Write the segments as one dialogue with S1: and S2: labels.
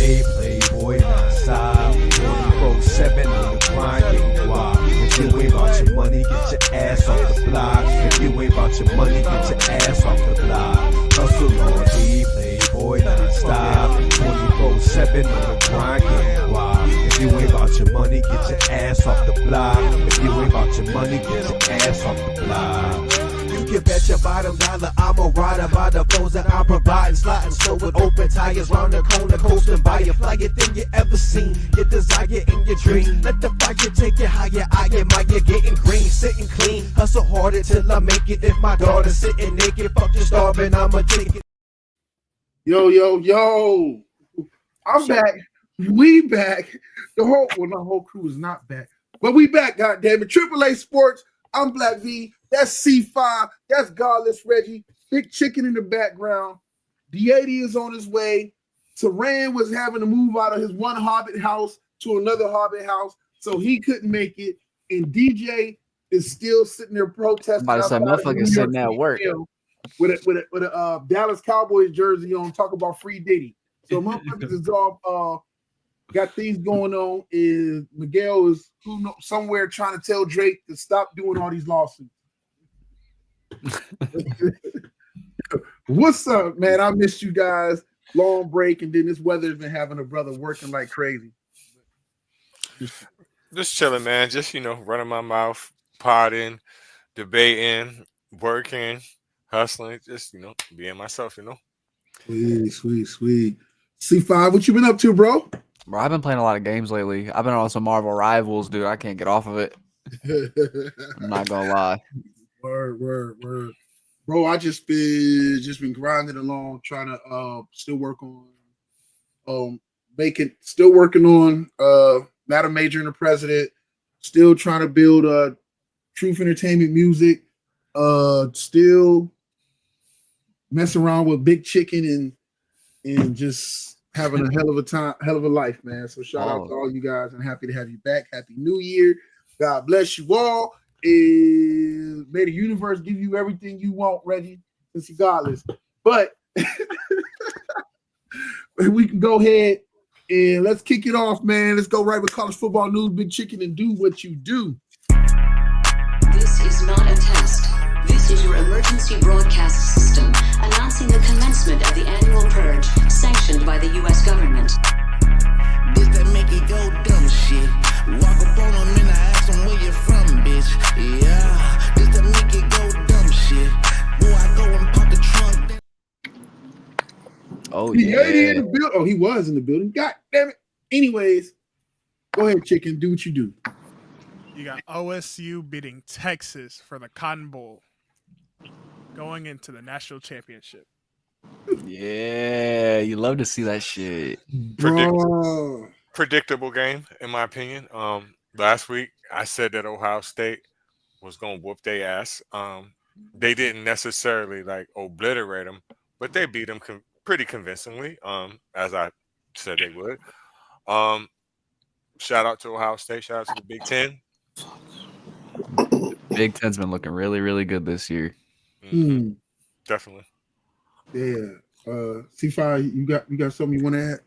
S1: day, playboy non-stop. 24/7 on the grind, getting wild. If you ain't about your money, get your ass off the block. If you ain't about your money, get your ass off the block. Hustle all day, playboy non-stop. 24/7 on the grind, getting wild. If you ain't about your money, get your ass off the block. If you ain't about your money, get your ass off the block. You can bet your bottom dollar I'm a rider by the flows that I'm providing. Sliding slow with open tires round the corner, coasting by a flyer thing you ever seen. Your desire in your dream. Let the fire take you higher. I admire getting green, sitting clean. Hustle harder till I make it. If my daughter's sitting naked, fuck you starving, I'ma take it.
S2: Yo. I'm back. We back. The whole crew is not back. But we back, goddammit. AAA Sports. I'm Black V. That's C5. That's Godless Reggie. Big Chicken in the background. D80 is on his way. Teran was having to move out of his one Hobbit house to another Hobbit house, so he couldn't make it. And DJ is still sitting there protesting.
S3: I said, motherfucker sitting at work
S2: with a Dallas Cowboys jersey on, talk about free Diddy. So motherfuckers is all got things going on. Is Miguel is somewhere trying to tell Drake to stop doing all these lawsuits. What's up, man? I missed you guys. Long break, and then this weather's been having a brother working like crazy.
S4: Just chilling, man. Just running my mouth, potting, debating, working, hustling. Just being myself.
S2: Sweet. C5, what you been up to, bro?
S3: Bro, I've been playing a lot of games lately. I've been on some Marvel Rivals, dude. I can't get off of it. I'm not gonna lie.
S2: Word. Bro, I just been grinding along, trying to still work on Madam Major and the President, still trying to build Truth Entertainment Music, still messing around with Big Chicken and just having a hell of a life, man. So shout out to all you guys, and happy to have you back. Happy New Year. God bless you all. And may the universe give you everything you want, Reggie, since you're godless. But we can go ahead and let's kick it off, man. Let's go right with college football news, Big Chicken, and do what you do.
S5: This is not a test. This is your emergency broadcast system announcing the commencement of the annual purge sanctioned by the U.S. government.
S6: This that make it go dumb shit. Walk up on them and I ask them where you from, bitch. Yeah, this that make it go dumb shit. Boy, I go and pop the trunk.
S3: Oh,
S2: He
S3: yeah.
S2: in the building. Oh, he was in the building. God damn it. Anyways, go ahead, Chicken. Do what you do.
S7: You got OSU beating Texas for the Cotton Bowl, going into the national championship.
S3: Yeah, you love to see that shit.
S4: Predictable game, in my opinion. Last week I said that Ohio State was gonna whoop their ass. They didn't necessarily obliterate them, but they beat them pretty convincingly. As I said they would. Shout out to Ohio State. Shout out to the Big Ten.
S3: Big Ten's been looking really, really good this year.
S4: Mm-hmm. Definitely.
S2: Yeah. C5, you got something you want to add?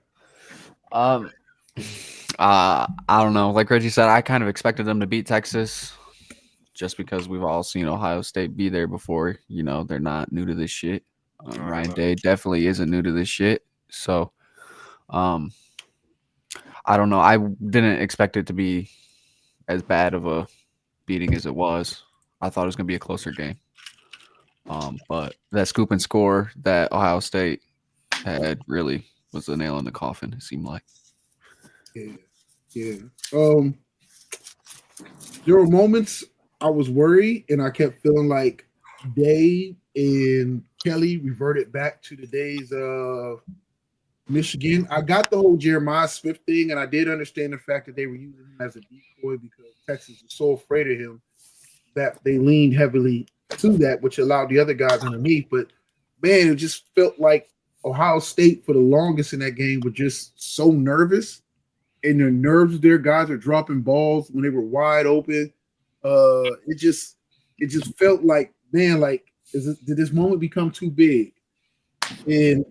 S3: I don't know. Like Reggie said, I kind of expected them to beat Texas just because we've all seen Ohio State be there before. They're not new to this shit. Ryan Day definitely isn't new to this shit. So, I don't know. I didn't expect it to be as bad of a beating as it was. I thought it was going to be a closer game. But that scoop and score that Ohio State had really was the nail in the coffin, it seemed like.
S2: Yeah. There were moments I was worried, and I kept feeling like Dave and Kelly reverted back to the days of Michigan. I got the whole Jeremiah Smith thing, and I did understand the fact that they were using him as a decoy because Texas was so afraid of him that they leaned heavily to that, which allowed the other guys underneath. But man, it just felt like Ohio State for the longest in that game were just so nervous, and their nerves of their guys are dropping balls when they were wide open. It just felt like, man, did this moment become too big? And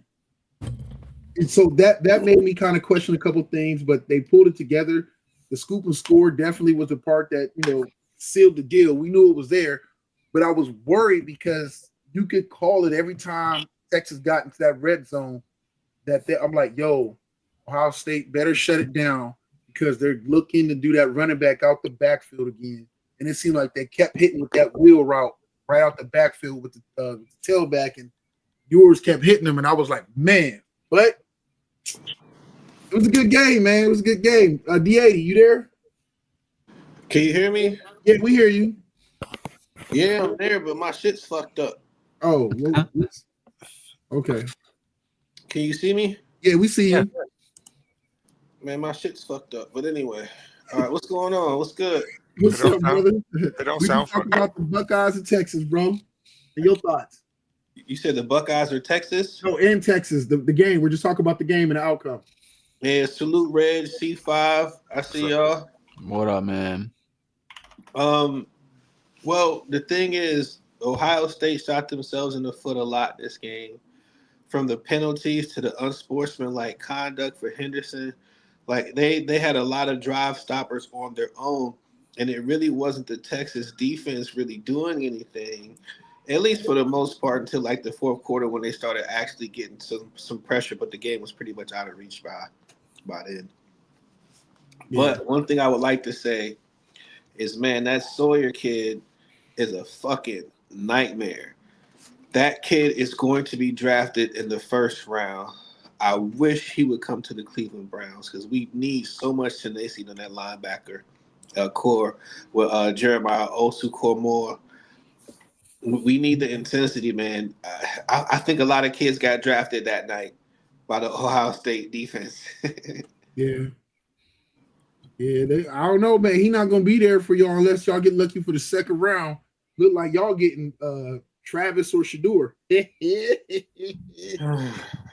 S2: And so that made me kind of question a couple things, but they pulled it together. The scoop and score definitely was the part that sealed the deal. We knew it was there, but I was worried because you could call it every time Texas got into that red zone. I'm like, yo, Ohio State better shut it down because they're looking to do that running back out the backfield again. And it seemed like they kept hitting with that wheel route right out the backfield with the tailback, and yours kept hitting them. And I was like, man, but it was a good game, man. It was a good game. D80, you there?
S8: Can you hear me?
S2: Yeah, we hear you.
S8: Yeah, I'm there, but my shit's fucked up.
S2: Oh, okay.
S8: Can you see me?
S2: Yeah, we see you.
S8: Man, my shit's fucked up. But anyway, all right, what's going on? What's good?
S2: What's up, brother?
S4: It don't
S2: We
S4: sound
S2: talk
S4: fucked
S2: about the Buckeyes of Texas, bro. And your thoughts?
S8: You said the Buckeyes are Texas?
S2: No, in Texas, the game. We're just talking about the game and the outcome.
S8: Yeah, salute Reg, C5. I see y'all.
S3: What up, man?
S8: Well, the thing is, Ohio State shot themselves in the foot a lot this game. From the penalties to the unsportsmanlike conduct for Henderson. Like they had a lot of drive stoppers on their own, and it really wasn't the Texas defense really doing anything, at least for the most part, until like the fourth quarter when they started actually getting some pressure, but the game was pretty much out of reach by then.
S2: Yeah.
S8: But one thing I would like to say is, man, that Sawyer kid is a fucking nightmare. That kid is going to be drafted in the first round. I wish he would come to the Cleveland Browns because we need so much tenacity on that linebacker core with Jeremiah Osu-Cormore. We need the intensity, man. I think a lot of kids got drafted that night by the Ohio State defense.
S2: Yeah. I don't know, man. He's not gonna be there for y'all unless y'all get lucky for the second round. Look like y'all getting Travis or Shador.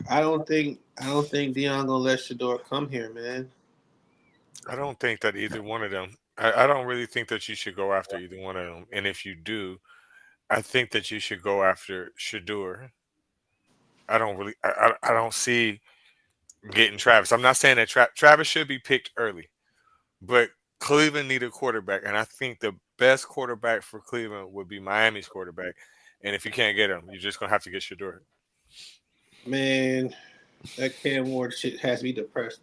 S8: I don't think Deion gonna let Shador come here, man.
S4: I don't think that either one of them. I don't really think that you should go after either one of them. And if you do, I think that you should go after Shador. I don't see getting Travis. I'm not saying that Travis should be picked early, but Cleveland need a quarterback, and I think the best quarterback for Cleveland would be Miami's quarterback. And if you can't get him, you're just gonna have to get Shador.
S8: Man, that Cam Ward shit has me depressed.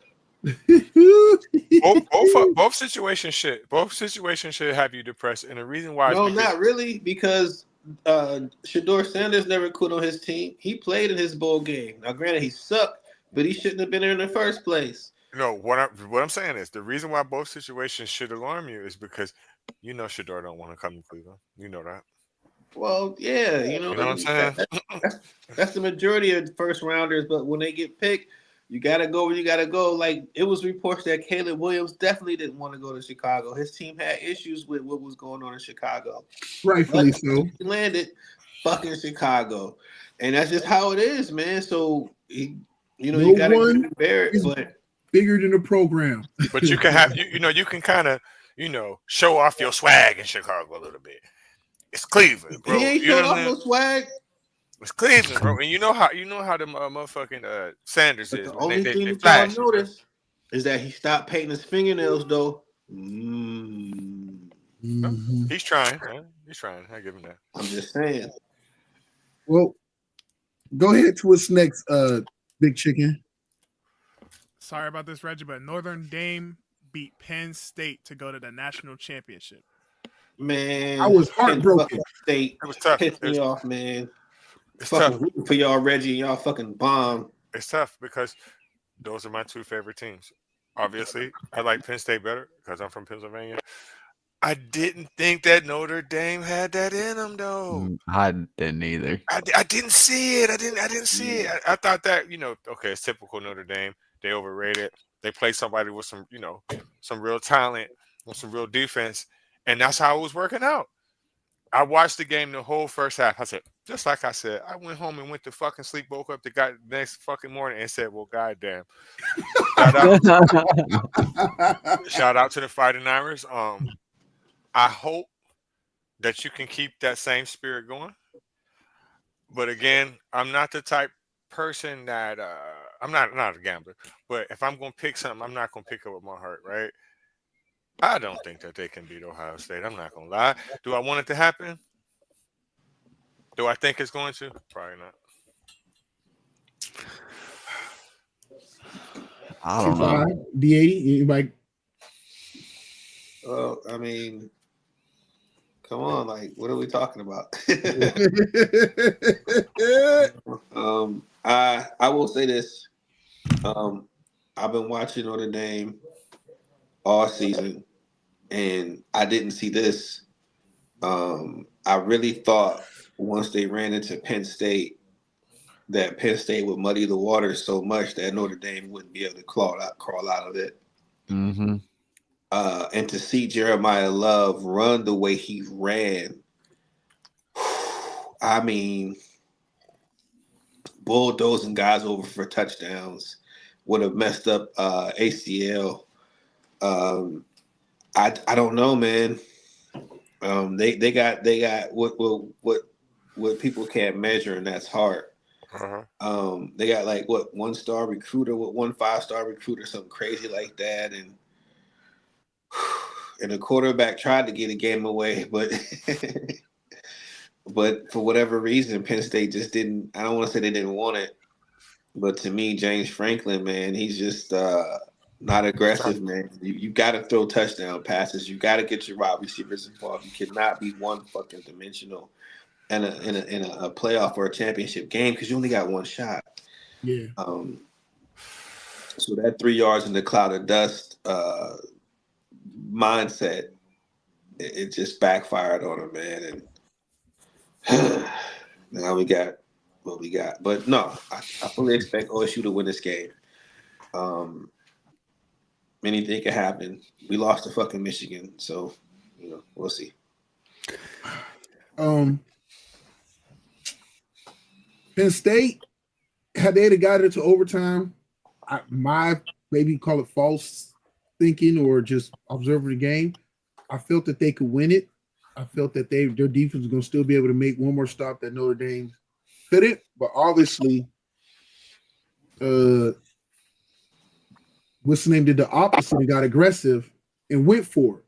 S4: both situations should have you depressed, and the reason why
S8: No, not really, because Shador Sanders never quit on his team. He played in his bowl game. Now, granted, he sucked, but he shouldn't have been there in the first place.
S4: No, what I'm saying is the reason why both situations should alarm you is because Shador don't want to come to Cleveland. You know that.
S8: Well, yeah,
S4: You know what I'm saying?
S8: That's the majority of first rounders, but when they get picked, you gotta go where you gotta go. Like, it was reports that Caleb Williams definitely didn't want to go to Chicago. His team had issues with what was going on in Chicago.
S2: Rightfully
S8: But
S2: so.
S8: he landed fucking Chicago, and that's just how it is, man. So you gotta bear it, but
S2: bigger than the program.
S4: But you can have you can kind of show off your swag in Chicago a little bit. It's Cleveland, bro.
S8: he ain't showing off no swag.
S4: It's Cleveland, bro, and you know how the motherfucking Sanders is.
S8: The only thing
S4: they
S8: that y'all notice is that he stopped painting his fingernails, though.
S4: He's trying, man. He's trying. I give him that.
S8: I'm just saying.
S2: Well, go ahead to what's next, Big Chicken.
S7: Sorry about this, Reggie, but Northern Dame beat Penn State to go to the national championship.
S8: Man,
S2: I was heartbroken.
S8: State
S4: It was tough.
S8: pissed me off, man.
S4: It's
S8: Fucking
S4: tough.
S8: rooting for y'all, Reggie. Y'all fucking bomb.
S4: It's tough because those are my two favorite teams. Obviously, I like Penn State better because I'm from Pennsylvania. I didn't think that Notre Dame had that in them, though.
S3: I didn't either.
S4: I didn't see it. I didn't see it. I thought that okay, it's typical Notre Dame. They overrated. They play somebody with some some real talent, with some real defense, and that's how it was working out. I watched the game the whole first half. I said, just like I said, I went home and went to fucking sleep, woke up the next fucking morning and said, well, goddamn. Shout out to the Fighting Irish. I hope that you can keep that same spirit going. But again, I'm not the type person that I'm not a gambler, but if I'm gonna pick something, I'm not gonna pick it with my heart, right? I don't think that they can beat Ohio State. I'm not gonna lie. Do I want it to happen? Do I think it's going to? Probably not.
S3: I don't know.
S2: D80, anybody?
S8: Well, I mean, come on, like, what are we talking about? I will say this. I've been watching Notre Dame all season, and I didn't see this. I really thought once they ran into Penn State that Penn State would muddy the waters so much that Notre Dame wouldn't be able to crawl out of it.
S3: Mm-hmm.
S8: And to see Jeremiah Love run the way he ran, I mean, bulldozing guys over for touchdowns would have messed up ACL. I don't know, man. They got what people can't measure, and that's heart. They got like what 1-star recruiter, what 1 5-star recruiter, something crazy like that, and the quarterback tried to get a game away, but but for whatever reason, Penn State just didn't. I don't want to say they didn't want it, but to me, James Franklin, man, he's just not aggressive, man. You got to throw touchdown passes. You got to get your wide receivers involved. You cannot be one fucking dimensional in a playoff or a championship game because you only got one shot.
S2: Yeah.
S8: So that 3 yards in the cloud of dust mindset, it just backfired on him, man. And now we got what we got. But no, I fully expect OSU to win this game. Anything could happen. We lost to fucking Michigan, so we'll see.
S2: Penn State, had they got it to overtime, my maybe call it false thinking or just observing the game, I felt that they could win it. I felt that their defense was going to still be able to make one more stop that Notre Dame couldn't. But obviously, what's the name did the opposite and got aggressive and went for it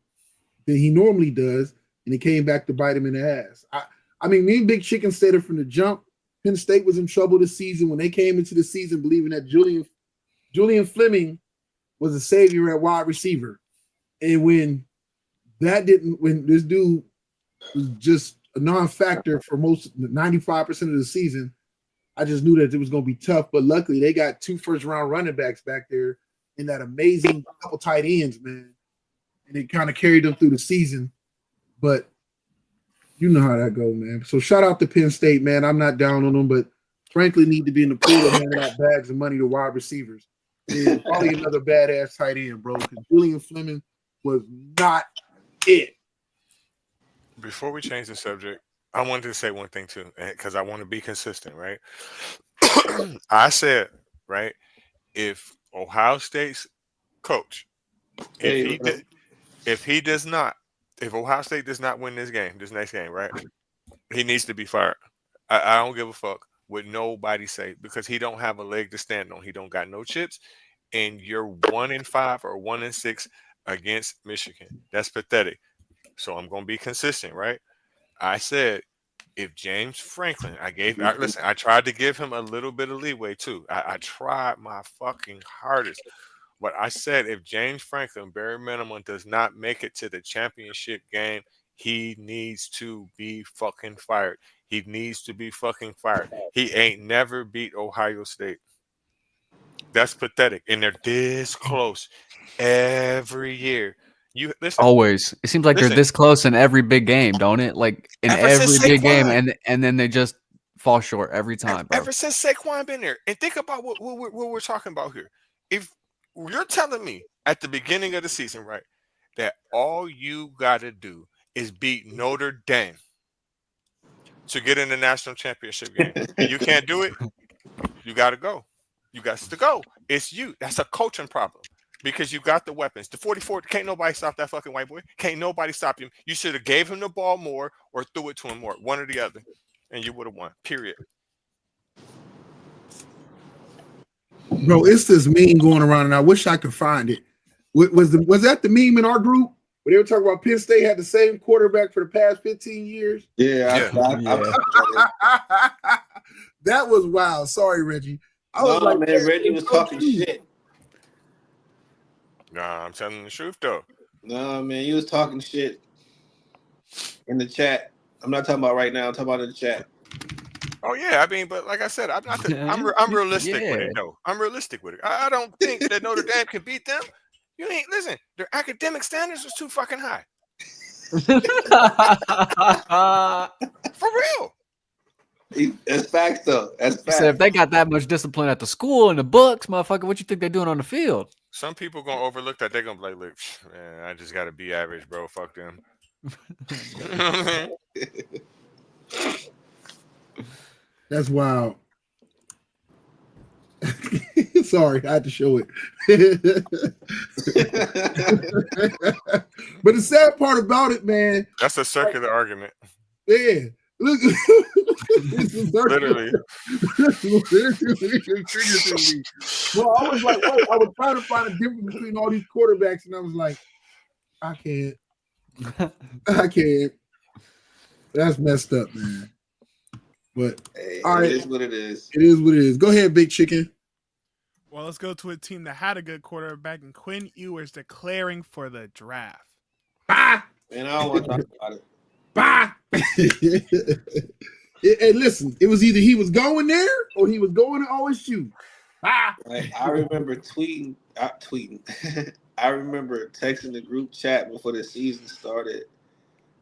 S2: than he normally does, and it came back to bite him in the ass. I mean, me and Big Chicken said it from the jump. Penn State was in trouble this season when they came into the season believing that Julian Fleming was a savior at wide receiver. And when this dude was just a non-factor for 95% of the season, I just knew that it was going to be tough. But luckily, they got 2 first-round running backs back there and that amazing couple tight ends, man. And it kind of carried them through the season. But you know how that goes, man. So shout out to Penn State, man. I'm not down on them, but frankly need to be in the pool of handing out bags of money to wide receivers. And probably another badass tight end, bro, because Julian Fleming was not it.
S4: Before we change the subject, I wanted to say one thing too, because I want to be consistent, right? I said, right, if Ohio State's coach, if Ohio State does not win this next game, right, he needs to be fired. I don't give a fuck what nobody say because he don't have a leg to stand on. He don't got no chips, and you're 1-5 or 1-6 against Michigan. That's pathetic. So I'm gonna be consistent, right? I said if James Franklin, I tried to give him a little bit of leeway too. I tried my fucking hardest. But I said if James Franklin, bare minimum, does not make it to the championship game, he needs to be fucking fired. He needs to be fucking fired. He ain't never beat Ohio State. That's pathetic. And they're this close every year. You listen.
S3: Always. It seems like they're this close in every big game, don't it? Like in every big game, and then they just fall short every time, bro.
S4: Ever since Saquon been there, and think about what we're talking about here. If you're telling me at the beginning of the season, right, that all you got to do is beat Notre Dame to get in the national championship game, and you can't do it, you got to go. You got to go. It's you. That's a coaching problem. Because you got the weapons. The 44, can't nobody stop that fucking white boy. Can't nobody stop him. You should have gave him the ball more or threw it to him more. One or the other. And you would have won. Period.
S2: Bro, it's this meme going around, and I wish I could find it. Was that the meme in our group where they were talking about Penn State had the same quarterback for the past 15 years?
S8: Yeah,
S2: That was wild. Sorry, Reggie.
S8: Man, Reggie was talking shit.
S4: Nah, I'm telling the truth though.
S8: No, man, he was talking shit in the chat. I'm not talking about right now. I'm talking about in the chat.
S4: Oh yeah, I mean, but like I said, I'm I'm realistic with it though. I'm realistic with it. I don't think that Notre Dame can beat them. You ain't listen. Their academic standards is too fucking high. For real.
S8: That's facts though. That's facts.
S3: Said if they got that much discipline at the school and the books, motherfucker, what you think they're doing on the field?
S4: Some people gonna overlook that. They're gonna be like, look, man, I just gotta be average, bro. Fuck them.
S2: That's wild. Sorry, I had to show it. But the sad part about it, man.
S4: That's a circular argument.
S2: Yeah. Look,
S4: literally.
S2: Well, I was like, wait, I was trying to find a difference between all these quarterbacks, and I was like, I can't. That's messed up, man. But all right,
S8: it is what it is.
S2: It is what it is. Go ahead, Big Chicken.
S7: Well, let's go to a team that had a good quarterback, and Quinn Ewers declaring for the draft.
S2: Bah!
S8: Man, I don't want to talk about it.
S2: Bah! And listen, it was either he was going there or he was going to OSU. Bah!
S8: Like, I remember tweeting. I remember texting the group chat before the season started.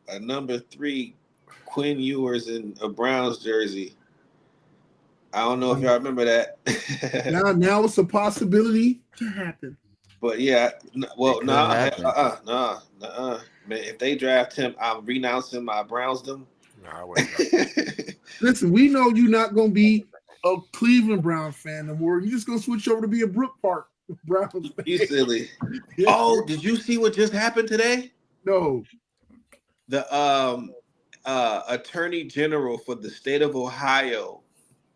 S8: A number 3, Quinn Ewers in a Browns jersey. I don't know if y'all remember that.
S2: now it's a possibility to happen.
S8: But yeah, well, nah. Man, if they draft him, I'm renouncing my Brownsdom.
S4: Nah, I wouldn't.
S2: Listen, we know you're not going to be a Cleveland Browns fan anymore. You're just going to switch over to be a Brook Park Browns fan.
S8: You silly. Oh, did you see what just happened today?
S2: No.
S8: The Attorney General for the state of Ohio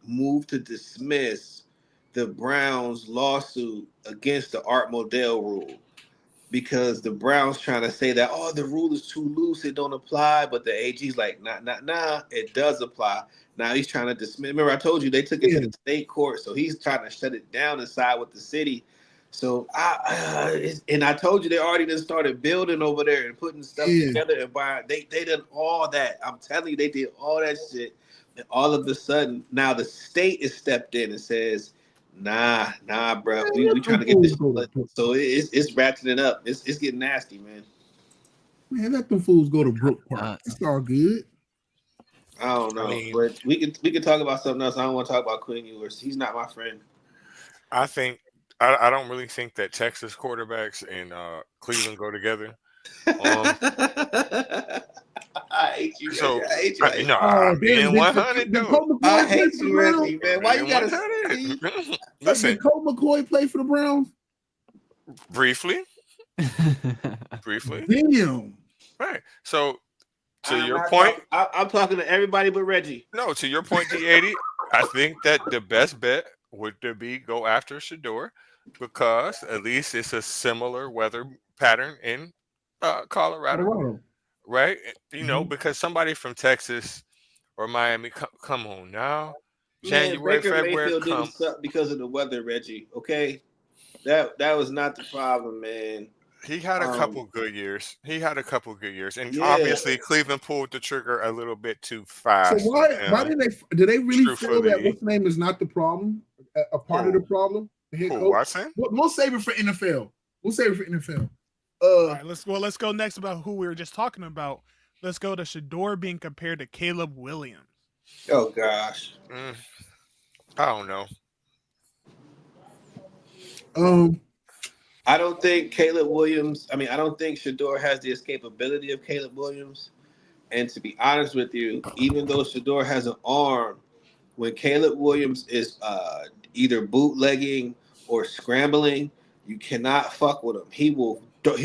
S8: moved to dismiss the Browns lawsuit against the Art Modell rule because the Browns trying to say that, the rule is too loose, it don't apply, but the AG's like, nah, it does apply. Now he's trying to dismiss. Remember, I told you they took it to the state court, so he's trying to shut it down and side with the city. So I told you they already done started building over there and putting stuff together and buying. They did all that. I'm telling you, they did all that shit. And all of a sudden, now the state is stepped in and says, nah, bro, we trying to get this. So it's ratcheting up. It's getting nasty, man.
S2: Man, let them fools go to Brook Park. It's all good.
S8: I don't know, but we can talk about something else. I don't want to talk about Quinn Ewers. He's not my friend.
S4: I think I don't really think that Texas quarterbacks and Cleveland go together.
S8: I hate you.
S4: So,
S8: I hate you.
S4: I'm being 100 though.
S8: I hate you, Reggie, man. Why you gotta
S2: say?
S4: Listen,
S2: did Colt McCoy play for the Browns?
S4: Briefly.
S2: Damn.
S4: Right. So, to your point,
S8: I'm talking to everybody but Reggie.
S4: No, to your point, D80, I think that the best bet would be go after Shador because at least it's a similar weather pattern in Colorado. Right? You know, because somebody from Texas or Miami, come on now. January, February,
S8: didn't suck because of the weather, Reggie. Okay, that was not the problem, man.
S4: He had a couple good years. And obviously Cleveland pulled the trigger a little bit too fast.
S2: So why did they really feel that what's name is not the problem? A part of the problem? The head coach? We'll save it for NFL. All
S7: right, let's go next about who we were just talking about. Let's go to Shador being compared to Caleb Williams.
S8: Oh gosh.
S4: I don't know.
S8: I don't think Caleb Williams. I don't think Shador has the escapability of Caleb Williams. And to be honest with you, even though Shador has an arm, when Caleb Williams is either bootlegging or scrambling, you cannot fuck with him. He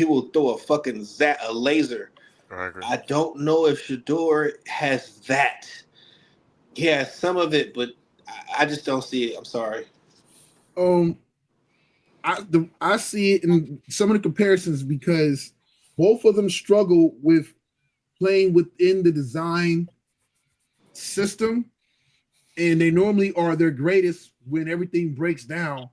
S8: will throw a fucking laser. I don't know if Shador has that. He has some of it, but I just don't see it. I'm sorry.
S2: I see it in some of the comparisons because both of them struggle with playing within the design system, and they normally are their greatest when everything breaks down.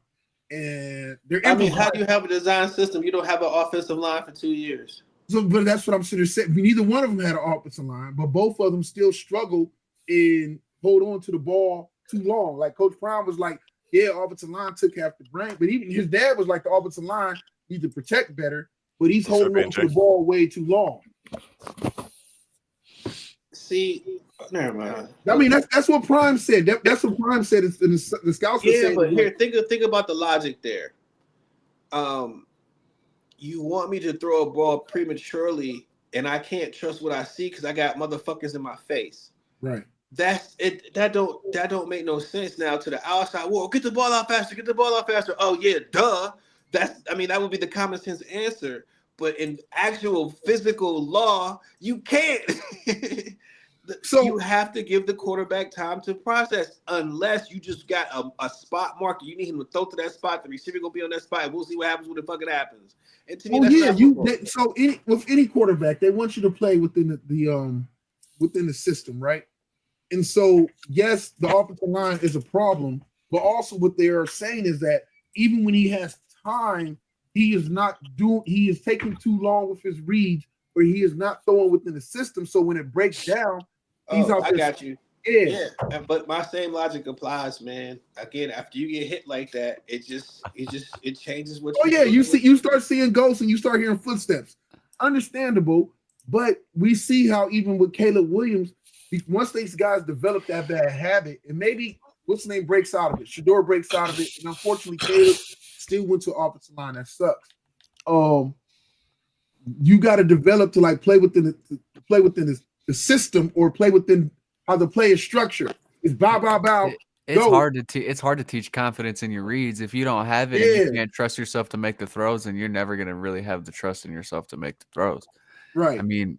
S2: And they're
S8: I mean, how do you have a design system? You don't have an offensive line for 2 years.
S2: So, but that's what I'm sort of saying. Neither one of them had an offensive line, but both of them still struggle in hold on to the ball too long. Like Coach Brown was like, yeah, offensive line took half the brain, but even his dad was like, the offensive line needs to protect better, but he's holding on to the ball way too long.
S8: See, never mind.
S2: I mean, that's what Prime said. That's what Prime said. The scouts were saying.
S8: But here, think about the logic there. You want me to throw a ball prematurely, and I can't trust what I see because I got motherfuckers in my face.
S2: Right.
S8: That's it. That don't make no sense now to the outside. Whoa, get the ball out faster. Get the ball out faster. Oh yeah, duh. That would be the common sense answer. But in actual physical law, you can't. So you have to give the quarterback time to process, unless you just got a spot marker. You need him to throw to that spot. The receiver gonna be on that spot, and we'll see what happens when the fucking happens. And to me,
S2: with any quarterback, they want you to play within the system, right? And so, yes, the offensive line is a problem, but also what they are saying is that even when he has time, he is taking too long with his reads, or he is not throwing within the system. So when it breaks down, he's out there.
S8: I got you. Yeah. But my same logic applies, man. Again, after you get hit like that, it changes what.
S2: You start seeing ghosts and you start hearing footsteps. Understandable, but we see how even with Caleb Williams, once these guys develop that bad habit, and maybe what's his name breaks out of it, Shador breaks out of it, and unfortunately Caleb still went to offensive line. That sucks. You got to develop to like play within the system, or play within how the play is structured. It's bow.
S3: It's hard to teach confidence in your reads if you don't have it and you can't trust yourself to make the throws, and you're never gonna really have the trust in yourself to make the throws.
S2: Right.
S3: I mean,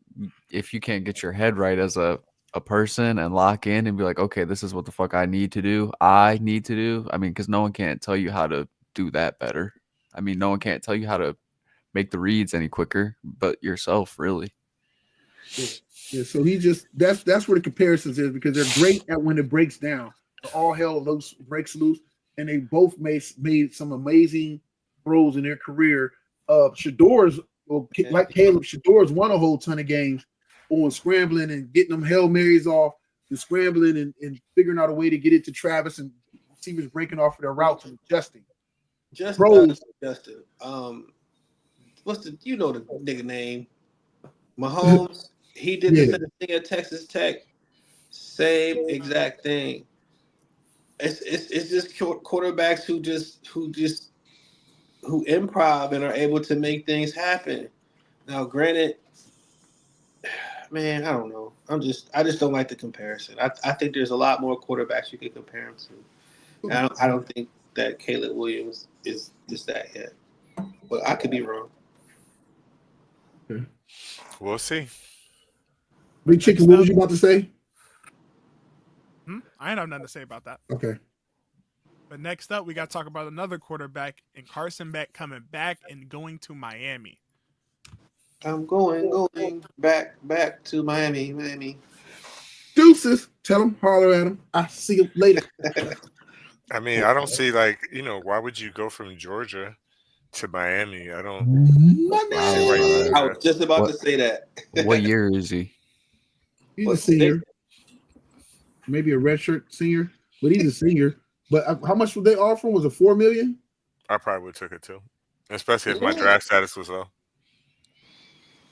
S3: if you can't get your head right as a person and lock in and be like, okay, this is what the fuck I need to do. I mean, because no one can't tell you how to do that better. I mean, no one can't tell you how to make the reads any quicker but yourself, really.
S2: Yeah, so that's where the comparisons is, because they're great at when it breaks down. All hell breaks loose, and they both made some amazing throws in their career. Shador's like Caleb, Shador's won a whole ton of games on scrambling and getting them Hail Marys off, and scrambling and figuring out a way to get it to Travis, and receivers breaking off of their routes and adjusting.
S8: Justin, what's the the nigga name? Mahomes. He did the same thing at Texas Tech. Same exact thing. It's just quarterbacks who improv and are able to make things happen. Now, granted, man, I don't know. I just don't like the comparison. I think there's a lot more quarterbacks you can compare him to. I don't think that Caleb Williams is that yet. But I could be wrong.
S4: We'll see.
S2: Big Chicken, what was you about to say?
S7: I ain't have nothing to say about that.
S2: Okay.
S7: But next up, we got to talk about another quarterback, and Carson Beck coming back and going to Miami.
S8: I'm going back to Miami.
S2: Deuces. Tell him, holler at him. I'll see you later.
S4: I mean, I don't see why would you go from Georgia to Miami? I don't.
S8: I was just about to say that.
S3: What year is he?
S2: He's a senior. Maybe a redshirt senior, but he's a senior. But how much would they offer? Was it $4 million?
S4: I probably would have took it too, especially if my draft status was low.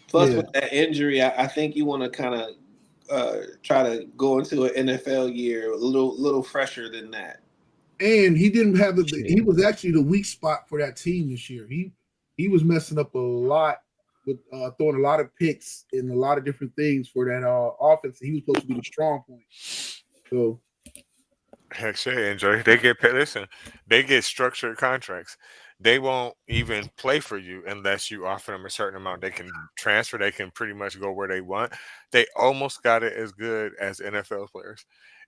S8: Plus, with that injury, I think you want to kind of try to go into an NFL year a little fresher than that.
S2: And he didn't have he was actually the weak spot for that team this year. He was messing up a lot with throwing a lot of picks and a lot of different things for that offense. He was supposed to be the strong point. So,
S4: heck, yeah, enjoy. They get structured contracts. They won't even play for you unless you offer them a certain amount. They can transfer. They can pretty much go where they want. They almost got it as good as NFL players.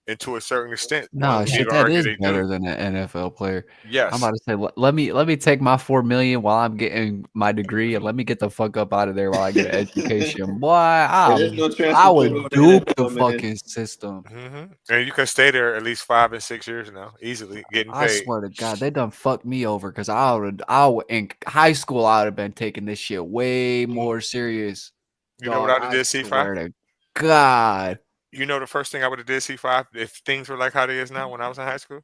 S4: and to a certain extent,
S3: No,
S4: you
S3: shit,
S4: could
S3: that
S4: argue
S3: is
S4: they
S3: better
S4: do.
S3: than an NFL player. I'm
S4: Yes.
S3: about to say, let me take my $4 million while I'm getting my degree, and let me get the fuck up out of there while I get an education. Boy,
S8: There's no transfer
S3: I would
S8: portal in
S3: dupe the
S8: NFL, man.
S3: fucking system.
S4: And you can stay there at least 5 and 6 years now, easily getting
S3: I
S4: paid.
S3: swear to God, they done fucked me over because I would in high school I would have been taking this shit way more serious.
S4: You know what I
S3: Dog,
S4: would have did,
S3: swear
S4: C5?
S3: to God.
S4: You know the first thing I would have did, C5, if things were like how they is now when I was in high school?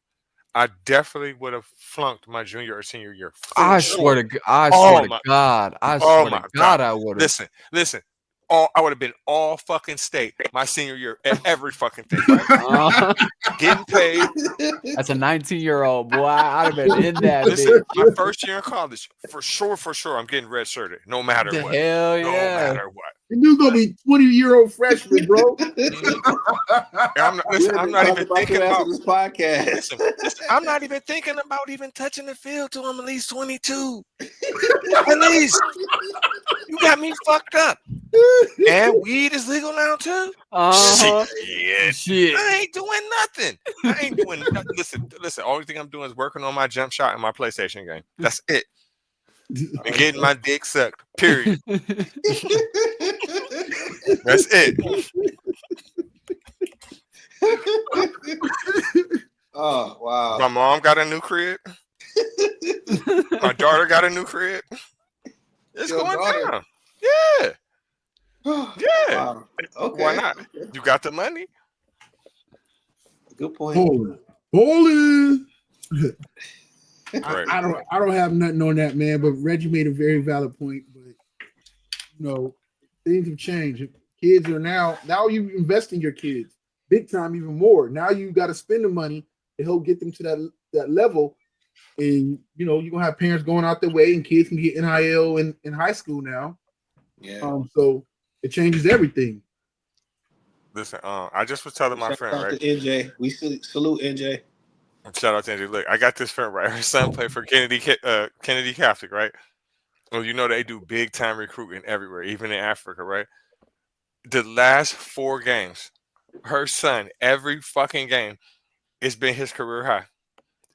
S4: I definitely would have flunked my junior or senior year.
S3: I swear to God. I
S4: Oh
S3: swear
S4: my
S3: to
S4: God.
S3: God, I would have.
S4: Listen. I would have been all fucking state my senior year at every fucking thing, right? Getting paid.
S3: That's a 19-year-old boy. I'd have been in that
S4: Listen,
S3: bitch.
S4: my first year in college, for sure, I'm getting red shirted, no matter
S3: The
S4: what.
S3: hell
S4: No
S3: yeah.
S4: matter what.
S2: You're gonna be 20-year-old freshman, bro.
S4: And I'm not even thinking about
S8: this podcast.
S4: Listen, I'm not even thinking about even touching the field till I'm at least 22. At least. You got me fucked up. And weed is legal now too? Shit. I ain't doing nothing. Listen, only thing I'm doing is working on my jump shot and my PlayStation game. That's it. And getting my dick sucked. Period. That's it.
S8: Oh, wow.
S4: My mom got a new crib. My daughter got a new crib. It's
S8: Your
S4: going
S8: daughter?
S4: down. Yeah. Yeah.
S8: Wow. Okay.
S4: Why not? You got the money.
S8: Good point.
S2: Bowling.
S4: Right.
S2: I don't have nothing on that, man. But Reggie made a very valid point. But things have changed. Kids are now you invest in your kids big time, even more. Now you got to spend the money to help get them to that level. And you're gonna have parents going out their way, and kids can get NIL in high school now.
S8: Yeah.
S2: So it changes everything.
S4: Listen, I just was telling my friend,
S8: Shout out
S4: right?
S8: to NJ. We salute NJ.
S4: Shout out to NJ. Look, I got this friend, right? Her son played for Kennedy Catholic, right? Well, they do big time recruiting everywhere, even in Africa, right? The last 4 games, her son, every fucking game, it's been his career high.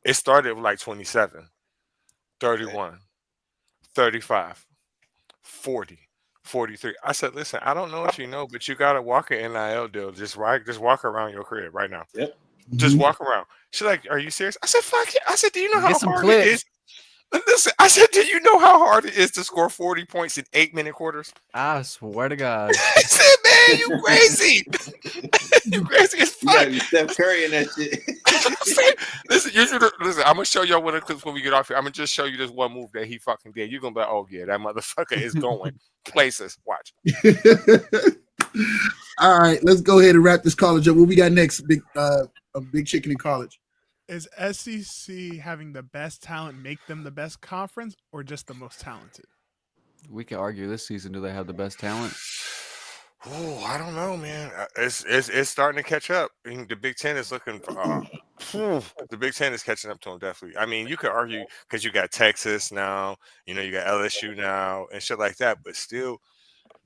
S4: It started with like 27, 31, 35, 40, 43. I said, listen, I don't know if you know, but you got to walk an NIL deal. Just walk around your crib right now.
S8: Yep.
S4: Just walk around. She's like, are you serious? I said, fuck yeah. I said, do you know how
S3: Get some
S4: hard
S3: clips.
S4: it is? Listen, I said, do you know how hard it is to score 40 points in 8-minute quarters?
S3: I swear to God.
S4: I said, man, you crazy. You crazy as
S8: You
S4: fuck.
S8: gotta be Steph Curry in that shit.
S4: Listen, I'm gonna show y'all one of the clips when we get off here. I'm gonna just show you this one move that he fucking did. You're gonna be like, oh yeah, that motherfucker is going places. Watch.
S2: All right, let's go ahead and wrap this college up. What we got next? Big chicken in college.
S7: Is SEC having the best talent make them the best conference, or just the most talented?
S3: We can argue this season. Do they have the best talent?
S4: Oh, I don't know, man. It's starting to catch up. I mean, the Big Ten is looking. The Big Ten is catching up to them, definitely. I mean, you could argue because you got Texas now, you got LSU now, and shit like that. But still,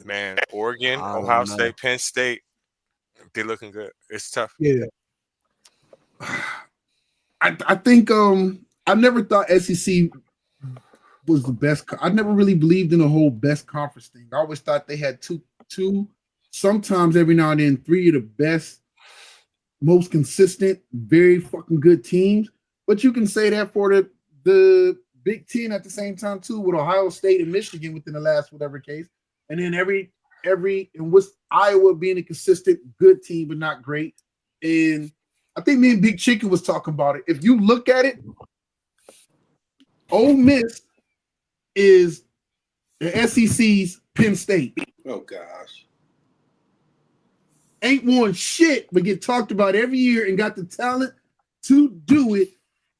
S4: man, Oregon,
S3: I don't
S4: Ohio
S3: know.
S4: State, Penn State, they're looking good. It's tough.
S2: Yeah. I think I never thought SEC was the best. I never really believed in the whole best conference thing. I always thought they had two, sometimes every now and then 3 of the best, most consistent, very fucking good teams. But you can say that for the Big Ten at the same time too, with Ohio State and Michigan within the last whatever case, and then every and with Iowa being a consistent good team but not great. And I think me and Big Chicken was talking about it. If you look at it, Ole Miss is the SEC's Penn State.
S8: Oh gosh.
S2: Ain't won shit, but get talked about every year and got the talent to do it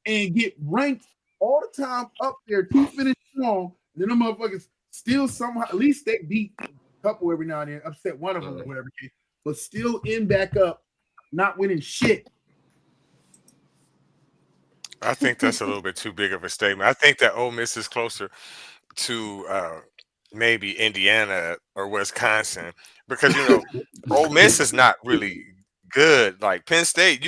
S2: and get ranked all the time up there to finish strong. Then the motherfuckers still somehow, at least they beat a couple every now and then, upset one of them, or whatever case, but still end back up, not winning shit.
S4: I think that's a little bit too big of a statement. I think that Ole Miss is closer to maybe Indiana or Wisconsin because Ole Miss is not really good. Like Penn State,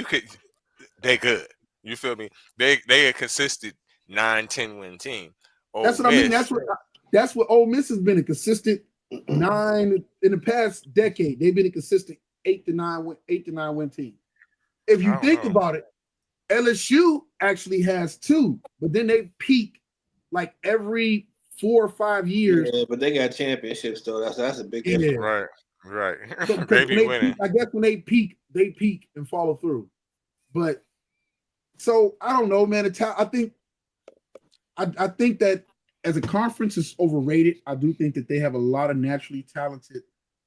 S4: they good. You feel me? They a consistent 9-10 win team.
S2: That's what I mean. That's what Ole Miss has been, a consistent 9 in the past decade. They've been a consistent 8 to 9 win team. If you think about it, LSU actually has 2, but then they peak like every 4 or 5 years.
S8: Yeah, but they got championships though. That's a big difference.
S4: Right.
S2: So,
S4: They be winning.
S2: I guess when they peak and follow through. But so I don't know, man. I think that as a conference is overrated. I do think that they have a lot of naturally talented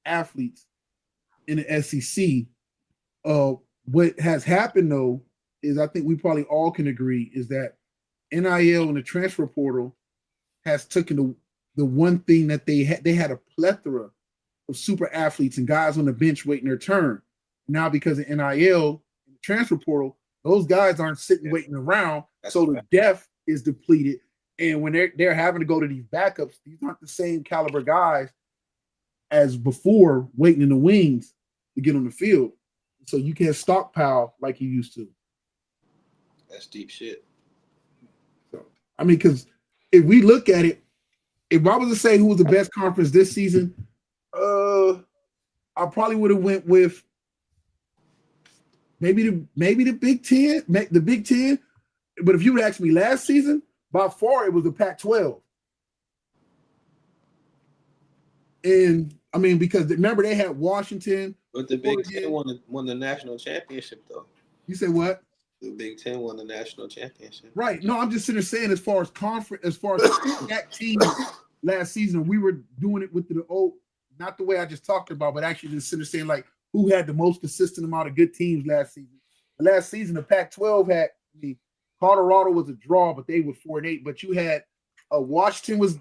S2: athletes in the SEC. What has happened though is, I think we probably all can agree, is that NIL and the transfer portal has taken the one thing that they had a plethora of super athletes and guys on the bench waiting their turn. Now because of NIL and the transfer portal, those guys aren't sitting waiting around. So the depth is depleted. And when they're having to go to these backups, these aren't the same caliber guys as before waiting in the wings to get on the field. So you can't stockpile like you used to.
S8: That's deep shit.
S2: So I mean, because if we look at it, if I was to say who was the best conference this season, I probably would have went with maybe the Big Ten, the Big Ten. But if you would ask me last season, by far it was the Pac-12. And I mean, because remember they had Washington.
S8: But the Big Ten won the national championship though.
S2: You said what?
S8: The Big Ten won the national championship.
S2: Right. No, I'm just sitting there saying, as far as conference, as far as that team last season, we were doing it with the old, not the way I just talked about, but actually just sitting there saying like who had the most consistent amount of good teams last season. Last season, the Pac-12 had, Colorado was a draw, but they were 4-8. But you had Washington was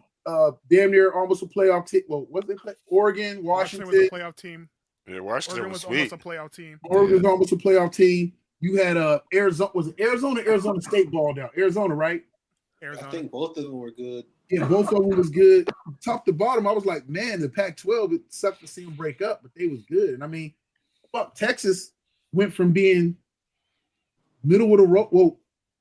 S2: damn near almost a playoff team. Well, what did they play? Oregon, Washington
S7: was a playoff team.
S4: Yeah, Washington was
S7: almost a playoff team.
S2: Oregon was almost a playoff team. You had Arizona. Was it Arizona State balled out? Arizona, right?
S8: I think both of them were good.
S2: Yeah, both of them was good. Top to bottom, I was like, man, the Pac-12, it sucked to see them break up, but they was good. And I mean, fuck, Texas went from being middle of the road, well,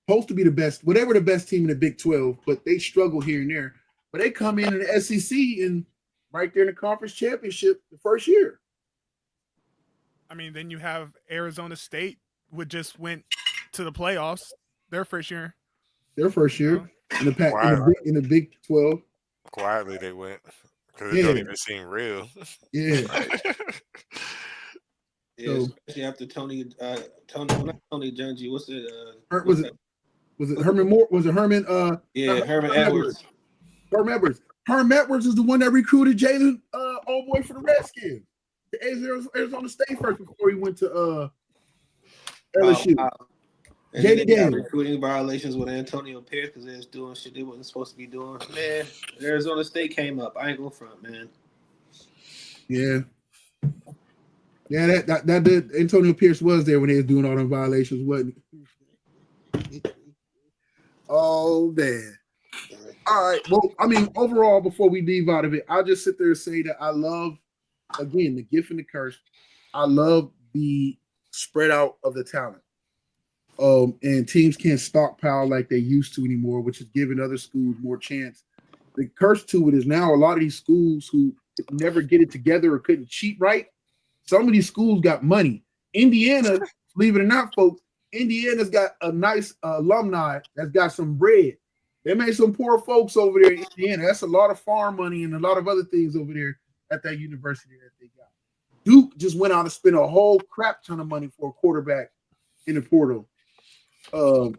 S2: supposed to be the best, whatever the best team in the Big 12, but they struggle here and there. But they come in the SEC and right there in the conference championship the first year.
S7: I mean, then you have Arizona State, which just went to the playoffs their first year.
S2: Their first year in the Big 12.
S4: Quietly they went because it don't even seem real.
S2: Yeah.
S8: Yeah, especially after Tony Dungy. What's it?
S2: Was it Herman Moore? Was it Herman?
S8: Herman Edwards.
S2: Herman Edwards. Herman Edwards is the one that recruited Jalen, old boy for the Redskins, the Arizona State first before he went to LSU.
S8: And then they got recruiting violations with Antonio Pierce because they was doing shit they wasn't supposed to be doing. Man, Arizona State came up. I ain't gonna front, man.
S2: Yeah. Yeah, that did. Antonio Pierce was there when they was doing all them violations, wasn't he? Oh man. All right. Well, I mean, overall, before we leave out of it, I'll just sit there and say that I love, again, the gift and the curse. I love the spread out of the talent. And teams can't stockpile like they used to anymore, which is giving other schools more chance. The curse to it is now a lot of these schools who never get it together or couldn't cheat right. Some of these schools got money. Indiana, believe it or not, folks, Indiana's got a nice alumni that's got some bread. They made some poor folks over there in Indiana. That's a lot of farm money and a lot of other things over there at that university that they got. Duke just went out and spent a whole crap ton of money for a quarterback in the portal. So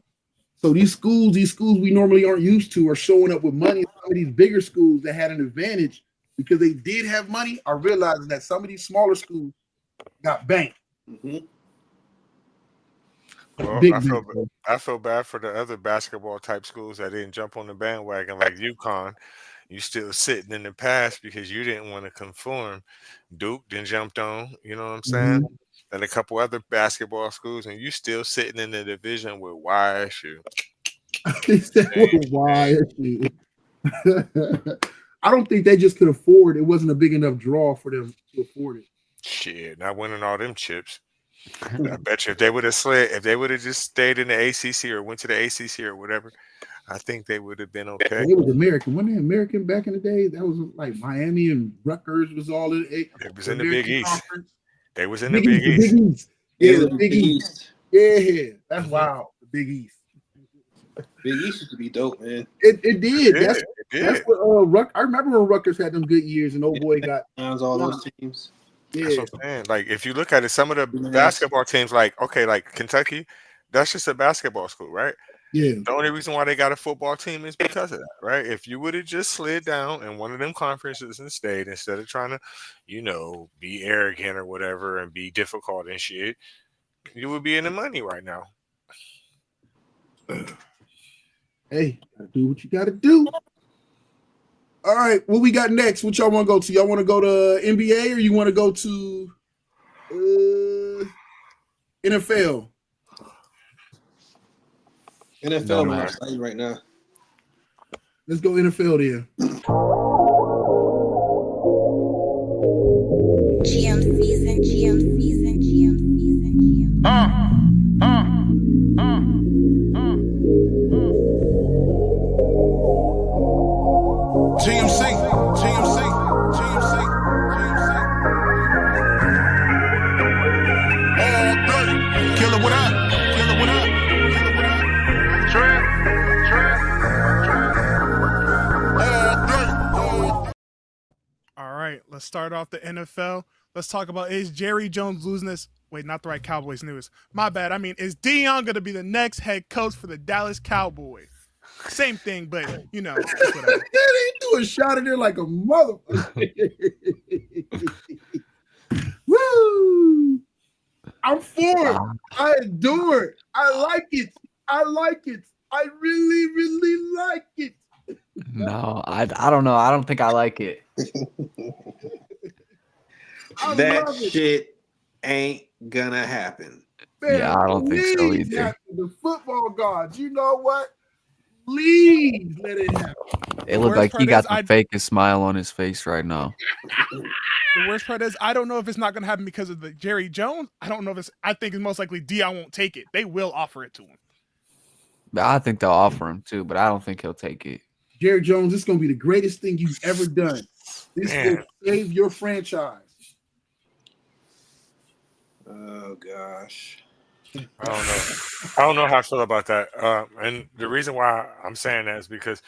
S2: these schools we normally aren't used to are showing up with money. Some of these bigger schools that had an advantage because they did have money are realizing that some of these smaller schools got banked.
S8: Mm-hmm.
S4: Well, I feel bad for the other basketball type schools that didn't jump on the bandwagon like UConn. You still sitting in the past because you didn't want to conform. Duke then jumped on, you know what I'm saying? Mm-hmm. And a couple other basketball schools, and you still sitting in the division with YSU.
S2: YSU. I don't think they just could afford it. It wasn't a big enough draw for them to afford it.
S4: Shit, not winning all them chips. I bet you if they would have slid, if they would have just stayed in the ACC or went to the ACC or whatever, I think they would have been okay.
S2: It was American. Wasn't it American back in the day? That was like Miami and Rutgers was all in it.
S4: It was in the Big East.
S2: Conference.
S4: They was in the Big East.
S2: Big East. Yeah,
S8: Yeah,
S2: the Big East. Yeah, that's wild. The Big East.
S8: Big East used to be dope, man.
S2: It did.
S4: Yeah,
S2: That's
S4: it did.
S2: that's what I remember when Rutgers had them good years and old boy got
S8: Sounds all those teams.
S4: That's
S2: yeah.
S4: what I'm saying. Like, if you look at it, some of the basketball teams, like, okay, like Kentucky, that's just a basketball school, right?
S2: Yeah.
S4: The only reason why they got a football team is because of that, right? If you would have just slid down in one of them conferences and stayed instead of trying to, be arrogant or whatever and be difficult and shit, you would be in the money right now.
S2: Hey, gotta do what you gotta do. All right, what we got next? What y'all want to go to? Y'all want to go to NBA or you want to go to NFL?
S8: NFL more exciting right now.
S2: Let's go NFL then.
S9: GM season.
S6: GMC. Killer, what up?
S7: All right, let's start off the NFL. Let's talk about, is Jerry Jones losing this? Wait, not the right Cowboys news. My bad. I mean, is Deion going to be the next head coach for the Dallas Cowboys? Same thing, but, whatever.
S2: They threw a shot in there like a motherfucker. Woo! I'm for it. I adore it. I like it. I really, really like it.
S3: No, I don't know. I don't think I like it.
S8: That shit ain't gonna happen.
S2: Man,
S3: Yeah, I don't think so
S2: please
S3: either.
S2: happen. The football gods, you know what? Please let it happen.
S3: It looked
S7: worst
S3: like he
S7: part
S3: got
S7: is
S3: the fakest smile on his face right now.
S7: The worst part is, I don't know if it's not going to happen because of the Jerry Jones. I don't know if I think it's most likely Deion won't take it. They will offer it to him.
S3: But I think they'll offer him too, but I don't think he'll take it.
S2: Jerry Jones, this is going to be the greatest thing you've ever done. This
S4: Man.
S2: will save your franchise.
S8: Oh gosh.
S4: I don't know how I feel about that. And the reason why I'm saying that is because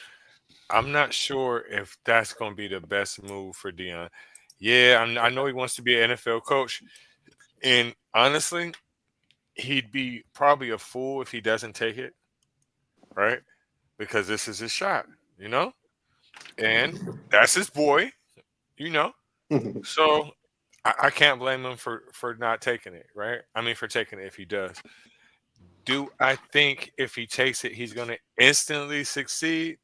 S4: I'm not sure if that's going to be the best move for Deion. Yeah, I know he wants to be an NFL coach. And honestly, he'd be probably a fool if he doesn't take it, right? Because this is his shot, And that's his boy, So I can't blame him for not taking it, right? I mean, for taking it if he does. Do I think if he takes it, he's going to instantly succeed?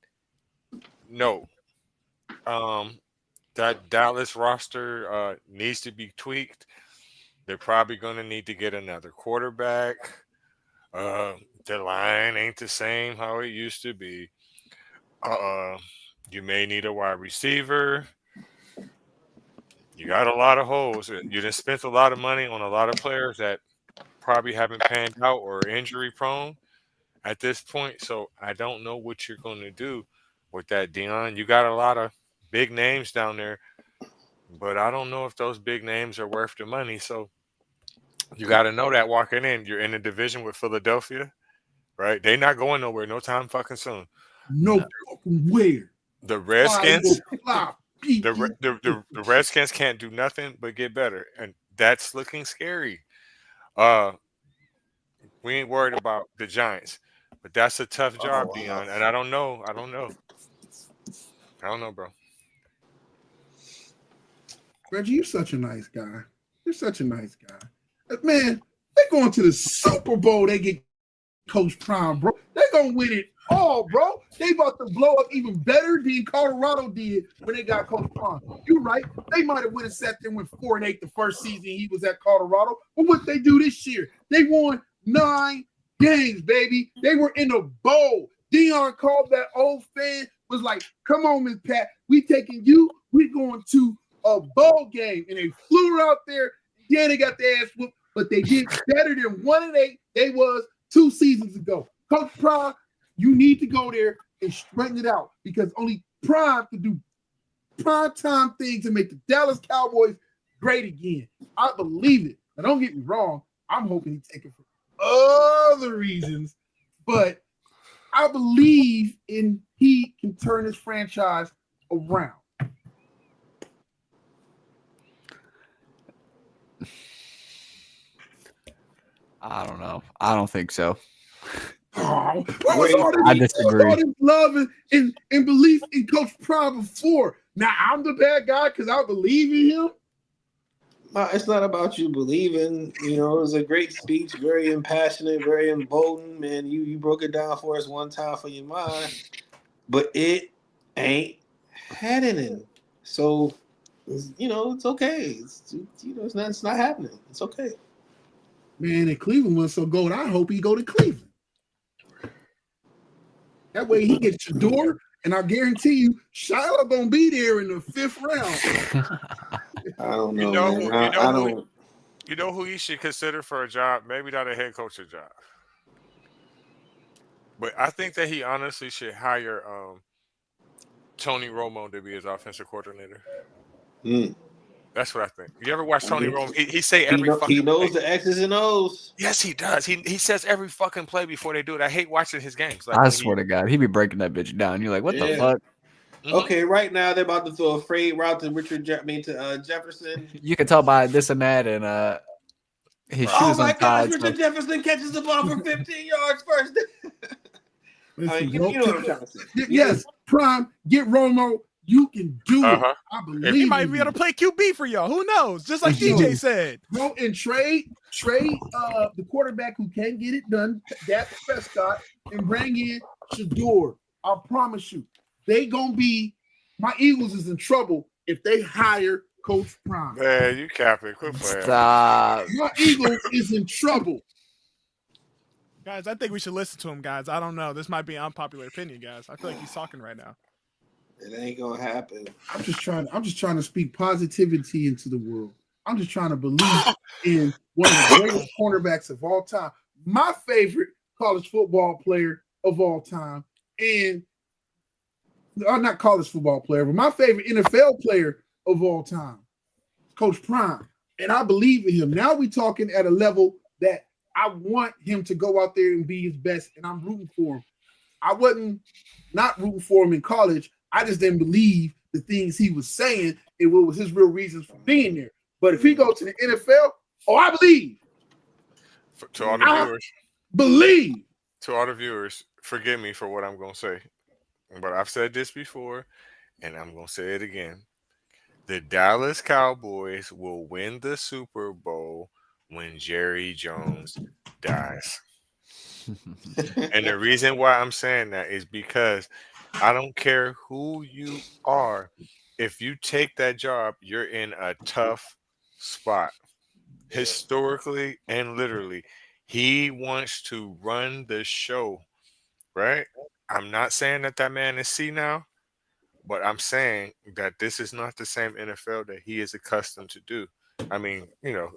S4: No. That Dallas roster needs to be tweaked. They're probably going to need to get another quarterback. The line ain't the same how it used to be. You may need a wide receiver. You got a lot of holes. You just spent a lot of money on a lot of players that probably haven't panned out or are injury prone at this point. So I don't know what you're going to do with that, Deion. You got a lot of big names down there, but I don't know if those big names are worth the money. So you got to know that walking in. You're in a division with Philadelphia, right? They're not going nowhere no time fucking soon.
S2: No fucking where.
S4: The Redskins, the Redskins can't do nothing but get better, and that's looking scary. We ain't worried about the Giants, but that's a tough job, Deion. And I don't know, bro.
S2: Reggie, you're such a nice guy. Man, they going to the Super Bowl. They get Coach Prime, bro. They gonna win it all, bro. They about to blow up even better than Colorado did when they got Coach Prime. You're right. They might have went and sat there and went 4-8 the first season he was at Colorado. But what they do this year? They won 9 games, baby. They were in a bowl. Deion called that old fan, was like, come on, Miss Pat. We taking you. We going to a bowl game. And they flew her out there. Yeah, they got their ass whooped. but they did better than 1-8 they was 2 seasons ago. Coach Prime, you need to go there and straighten it out because only Prime can do prime time things and make the Dallas Cowboys great again. I believe it. Now, don't get me wrong. I'm hoping he take it for other reasons, but I believe in he can turn his franchise around.
S3: I don't know. I don't think so.
S2: Oh, what was all this,
S3: I disagree.
S2: all this love and belief in Coach Prime before? Now I'm the bad guy because I believe in him.
S8: No, it's not about you believing. You know, it was a great speech, very impassionate, very emboldened, man. You broke it down for us one time for your mind, but it ain't happening. So, you know, it's okay. It's not happening. It's okay.
S2: Man, and Cleveland was so good. I hope he go to Cleveland. That way he gets your door, and I guarantee you, Shiloh gonna be there in the 5th round.
S8: I don't know, man.
S4: You know who you should consider for a job? Maybe not a head coach job, but I think that he honestly should hire Tony Romo to be his offensive coordinator. That's what I think. You ever watch Tony Romo? He say every fucking
S8: he knows
S4: play.
S8: the X's and O's.
S4: Yes, he does. He says every fucking play before they do it. I hate watching his games. Like
S3: I swear to God, he be breaking that bitch down. You're like, what the fuck?
S4: Mm-hmm.
S8: Okay, right now they're about to throw a fade route to Jefferson.
S3: You can tell by this and that, and his shoes
S8: Oh my
S3: untied.
S8: gosh, Richard Jefferson catches the ball for 15 yards first.
S2: Listen,
S8: you know what I'm trying to say.
S2: Yes, Prime, get Romo. You can do it. I believe
S7: he might be able to play QB for y'all. Who knows? Just like DJ said.
S2: Go and trade the quarterback who can get it done, Dak Prescott, and bring in Shador. I promise you, my Eagles is in trouble if they hire Coach Prime.
S4: Man, you capping. Quit playing.
S3: Stop.
S2: My Eagles is in trouble.
S7: Guys, I think we should listen to him, guys. I don't know. This might be an unpopular opinion, guys. I feel like he's talking right now.
S8: It ain't gonna happen.
S2: I'm just trying to speak positivity into the world. I'm just trying to believe in one of the greatest cornerbacks of all time. My favorite college football player of all time, and not college football player, but my favorite NFL player of all time, Coach Prime. And I believe in him. Now we're talking at a level that I want him to go out there and be his best, and I'm rooting for him. I wasn't not rooting for him in college. I just didn't believe the things he was saying and what was his real reasons for being there. But if he goes to the NFL, I believe.
S4: To all the viewers.
S2: Believe.
S4: To all the viewers, forgive me for what I'm going to say. But I've said this before, and I'm going to say it again. The Dallas Cowboys will win the Super Bowl when Jerry Jones dies. And the reason why I'm saying that is because I don't care who you are. If you take that job, you're in a tough spot. Historically and literally, he wants to run the show, right? I'm not saying that man is senile, but I'm saying that this is not the same NFL that he is accustomed to do. I mean,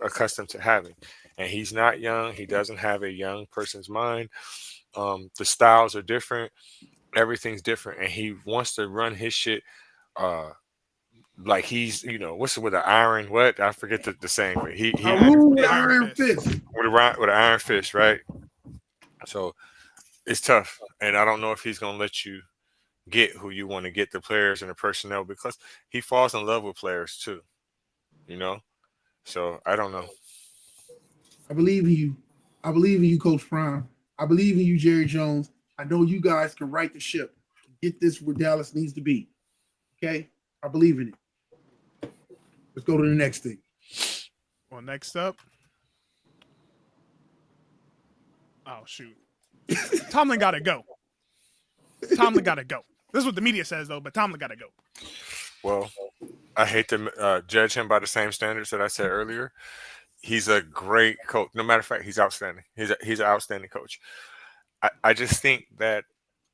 S4: accustomed to having. And he's not young. He doesn't have a young person's mind. The styles are different. Everything's different. And he wants to run his shit like he's, what's it with an iron? What? I forget the saying. But he
S2: iron fist.
S4: With an iron fist, right? So it's tough. And I don't know if he's going to let you get who you want to get, the players and the personnel, because he falls in love with players too. So I don't know.
S2: I believe in you. I believe in you, Coach Prime. I believe in you, Jerry Jones. I know you guys can right the ship, get this where Dallas needs to be. Okay? I believe in it. Let's go to the next thing.
S7: Well, next up. Oh, shoot. Tomlin got to go. Tomlin got to go. This is what the media says, though, but Tomlin got to go.
S4: Well, I hate to judge him by the same standards that I said earlier. He's a great coach. No matter of fact, he's outstanding. He's an outstanding coach. I just think that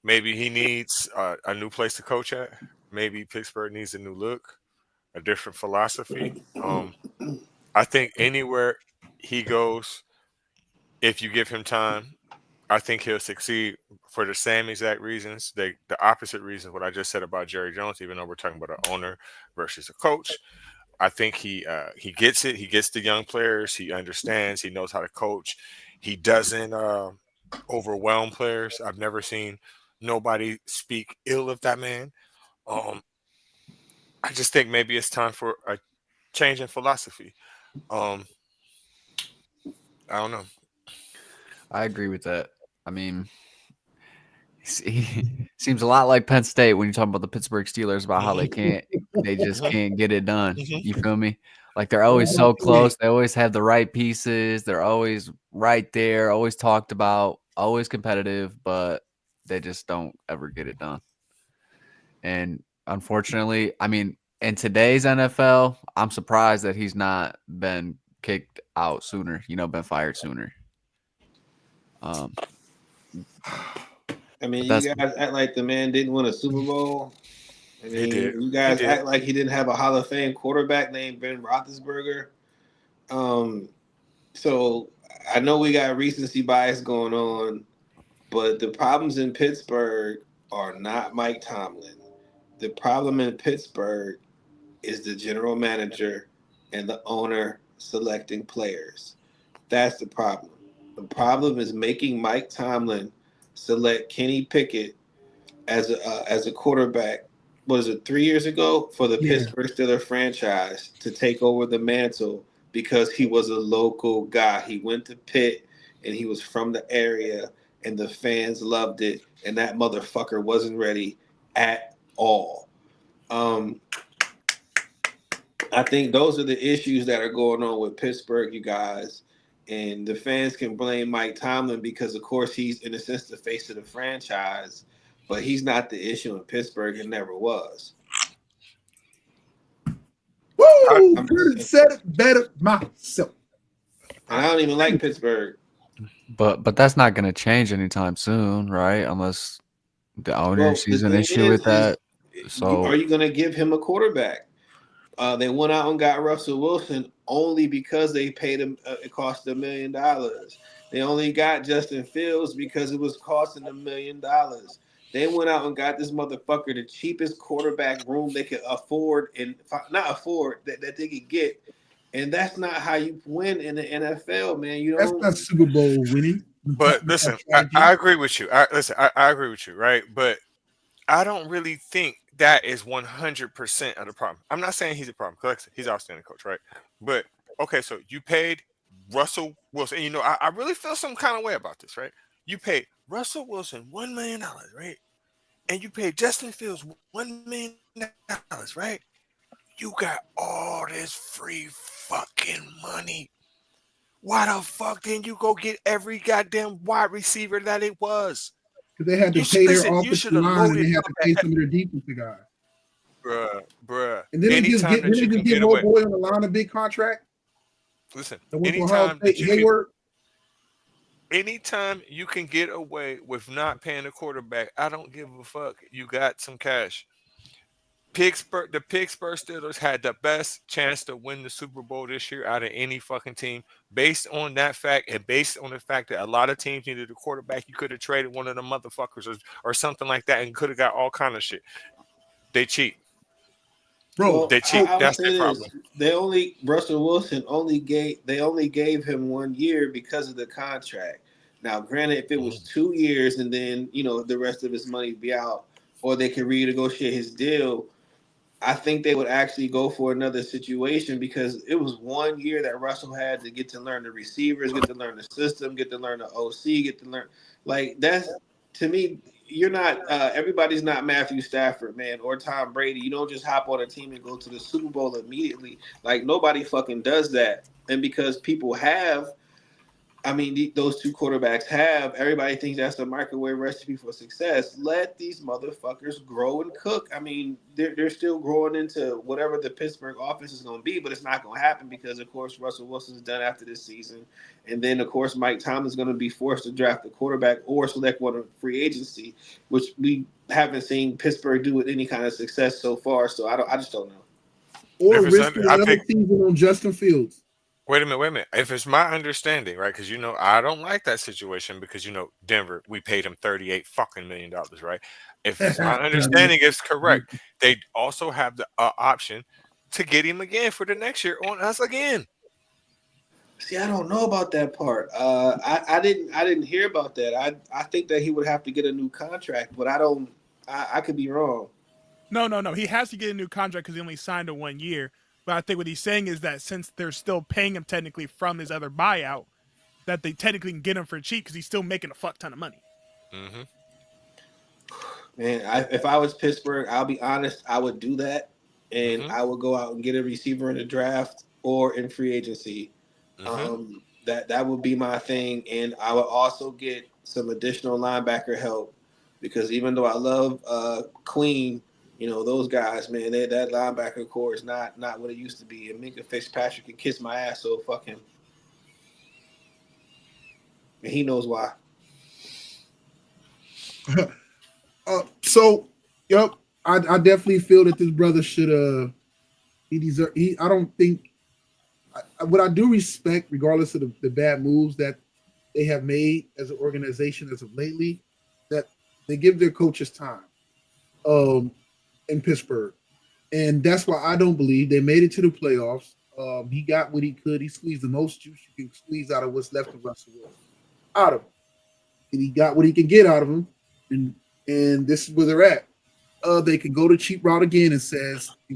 S4: maybe he needs a new place to coach at. Maybe Pittsburgh needs a new look, a different philosophy. I think anywhere he goes. If you give him time, I think he'll succeed for the same exact reasons, the opposite reasons what I just said about Jerry Jones. Even though we're talking about an owner versus a coach, I think he gets it. He gets the young players. He understands. He knows how to coach. He doesn't overwhelm players. I've never seen nobody speak ill of that man. Um, I just think maybe it's time for a change in philosophy. Um, I don't know.
S3: I agree with that. I mean, he seems a lot like Penn State when you talk about the Pittsburgh Steelers about how they just can't get it done. You feel me? Like they're always so close. They always have the right pieces. They're always right there, always talked about, always competitive, but they just don't ever get it done. And unfortunately, I mean, in today's NFL, I'm surprised that he's not been kicked out sooner, been fired sooner.
S8: I mean,
S3: But
S8: you guys act like the man didn't win a Super Bowl. I
S4: He did.
S8: mean, you guys
S4: He did.
S8: act like he didn't have a Hall of Fame quarterback named Ben Roethlisberger. So I know we got recency bias going on, but the problems in Pittsburgh are not Mike Tomlin. The problem in Pittsburgh is the general manager and the owner selecting players. That's the problem. The problem is making Mike Tomlin select Kenny Pickett as a quarterback. What is it, 3 years ago for the Pittsburgh Steelers franchise to take over the mantle because he was a local guy. He went to Pitt and he was from the area and the fans loved it and that motherfucker wasn't ready at all. I think those are the issues that are going on with Pittsburgh, you guys. And the fans can blame Mike Tomlin because, of course, he's, in a sense, the face of the franchise. But he's not the issue in Pittsburgh and never was.
S2: Woo! Couldn't said it better myself.
S8: And I don't even like Pittsburgh.
S3: But that's not going to change anytime soon, right? Unless the owner sees an issue with that. So
S8: are you going to give him a quarterback? They went out and got Russell Wilson only because they paid him. It cost $1 million. They only got Justin Fields because it was costing $1 million. They went out and got this motherfucker the cheapest quarterback room they could afford and not afford that they could get. And that's not how you win in the NFL, man.
S2: That's not Super Bowl winning.
S4: But listen, I agree with you. I agree with you, right? But I don't really think that is 100% of the problem. I'm not saying he's a problem. He's an outstanding coach, right? But okay, so you paid Russell Wilson. And I really feel some kind of way about this, right? You paid Russell Wilson $1 million, right? And you paid Justin Fields $1 million, right? You got all this free fucking money. Why the fuck didn't you go get every goddamn wide receiver that it was?
S2: Because they had to pay their offensive line and they had to pay some of their defensive guys.
S4: Bruh.
S2: And then they just get old boy on the line a big contract.
S4: Listen, anytime you can get away with not paying a quarterback, I don't give a fuck. You got some cash. The Pittsburgh Steelers had the best chance to win the Super Bowl this year out of any fucking team. Based on that fact and based on the fact that a lot of teams needed a quarterback, you could have traded one of them motherfuckers or something like that and could have got all kind of shit. They cheat.
S2: Bro,
S4: they cheat. That's the problem.
S8: Russell Wilson only gave him 1 year because of the contract. Now, granted, if it was 2 years and then the rest of his money be out, or they could renegotiate his deal, I think they would actually go for another situation because it was 1 year that Russell had to get to learn the receivers, get to learn the system, get to learn the OC, get to learn that's to me. You're not everybody's not Matthew Stafford, man, or Tom Brady. You don't just hop on a team and go to the Super Bowl immediately. Like nobody fucking does that. And because people have, those two quarterbacks have, everybody thinks that's the microwave recipe for success. Let these motherfuckers grow and cook. They're still growing into whatever the Pittsburgh offense is going to be, but it's not going to happen because, of course, Russell Wilson's done after this season. And then, of course, Mike Tomlin's going to be forced to draft a quarterback or select one of free agency, which we haven't seen Pittsburgh do with any kind of success so far. So I just don't know.
S2: Or risk another season on Justin Fields.
S4: Wait a minute. If it's my understanding, right? Because I don't like that situation because Denver, we paid him $38 fucking million, right? If it's my understanding is correct, they also have the option to get him again for the next year on us again.
S8: See, I don't know about that part. I didn't hear about that. I think that he would have to get a new contract, but I don't. I could be wrong.
S7: No. He has to get a new contract because he only signed a 1 year. But I think what he's saying is that since they're still paying him technically from his other buyout, that they technically can get him for cheap because he's still making a fuck ton of money.
S4: Mm-hmm.
S8: Man, if I was Pittsburgh, I'll be honest, I would do that, and
S4: Mhm.
S8: I would go out and get a receiver in the draft or in free agency.
S4: Mhm.
S8: That would be my thing, and I would also get some additional linebacker help because even though I love Queen, those guys, man, that linebacker core is not what it used to be. And Minka Fitzpatrick can kiss my ass, so fuck him, and he knows why.
S2: Yep, I definitely feel that this brother should he deserve. I don't think what I do respect, regardless of the bad moves that they have made as an organization as of lately, that they give their coaches time in Pittsburgh. And that's why I don't believe they made it to the playoffs. He got what he could. He squeezed the most juice you can squeeze out of what's left of Russell Wilson. Out of him. And he got what he can get out of him. And this is where they're at. They could go the cheap route again and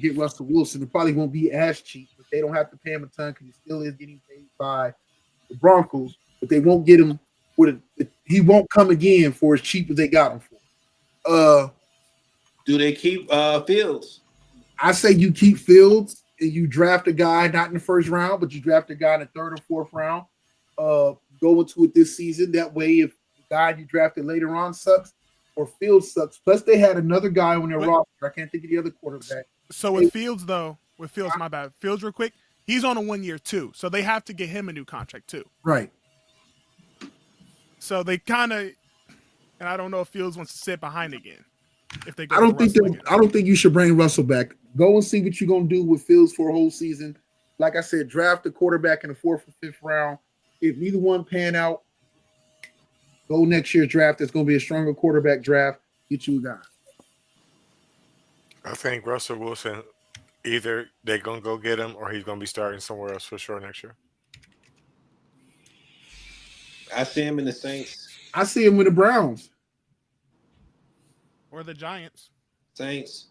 S2: get Russell Wilson. It probably won't be as cheap, but they don't have to pay him a ton because he still is getting paid by the Broncos. But they won't get him he won't come again for as cheap as they got him for.
S8: Do they keep Fields?
S2: I say you keep Fields and you draft a guy not in the first round, but you draft a guy in the third or fourth round. Go into it this season. That way, if the guy you drafted later on sucks or Fields sucks, plus they had another guy on their roster. I can't think of the other quarterback.
S7: So with Fields, my bad. Fields, real quick, he's on a 1 year too, so they have to get him a new contract too.
S2: Right.
S7: So they kind of, and I don't know if Fields wants to sit behind again. If they go,
S2: I don't think you should bring Russell back. Go and see what you're gonna do with Fields for a whole season. Like I said, draft a quarterback in the 4th or 5th round. If neither one pan out, go next year's draft. It's gonna be a stronger quarterback draft. Get you a guy.
S4: I think Russell Wilson, either they're gonna go get him or he's gonna be starting somewhere else for sure next year.
S8: I see him in the Saints.
S2: I see him with the Browns.
S7: Or the Giants.
S8: Saints.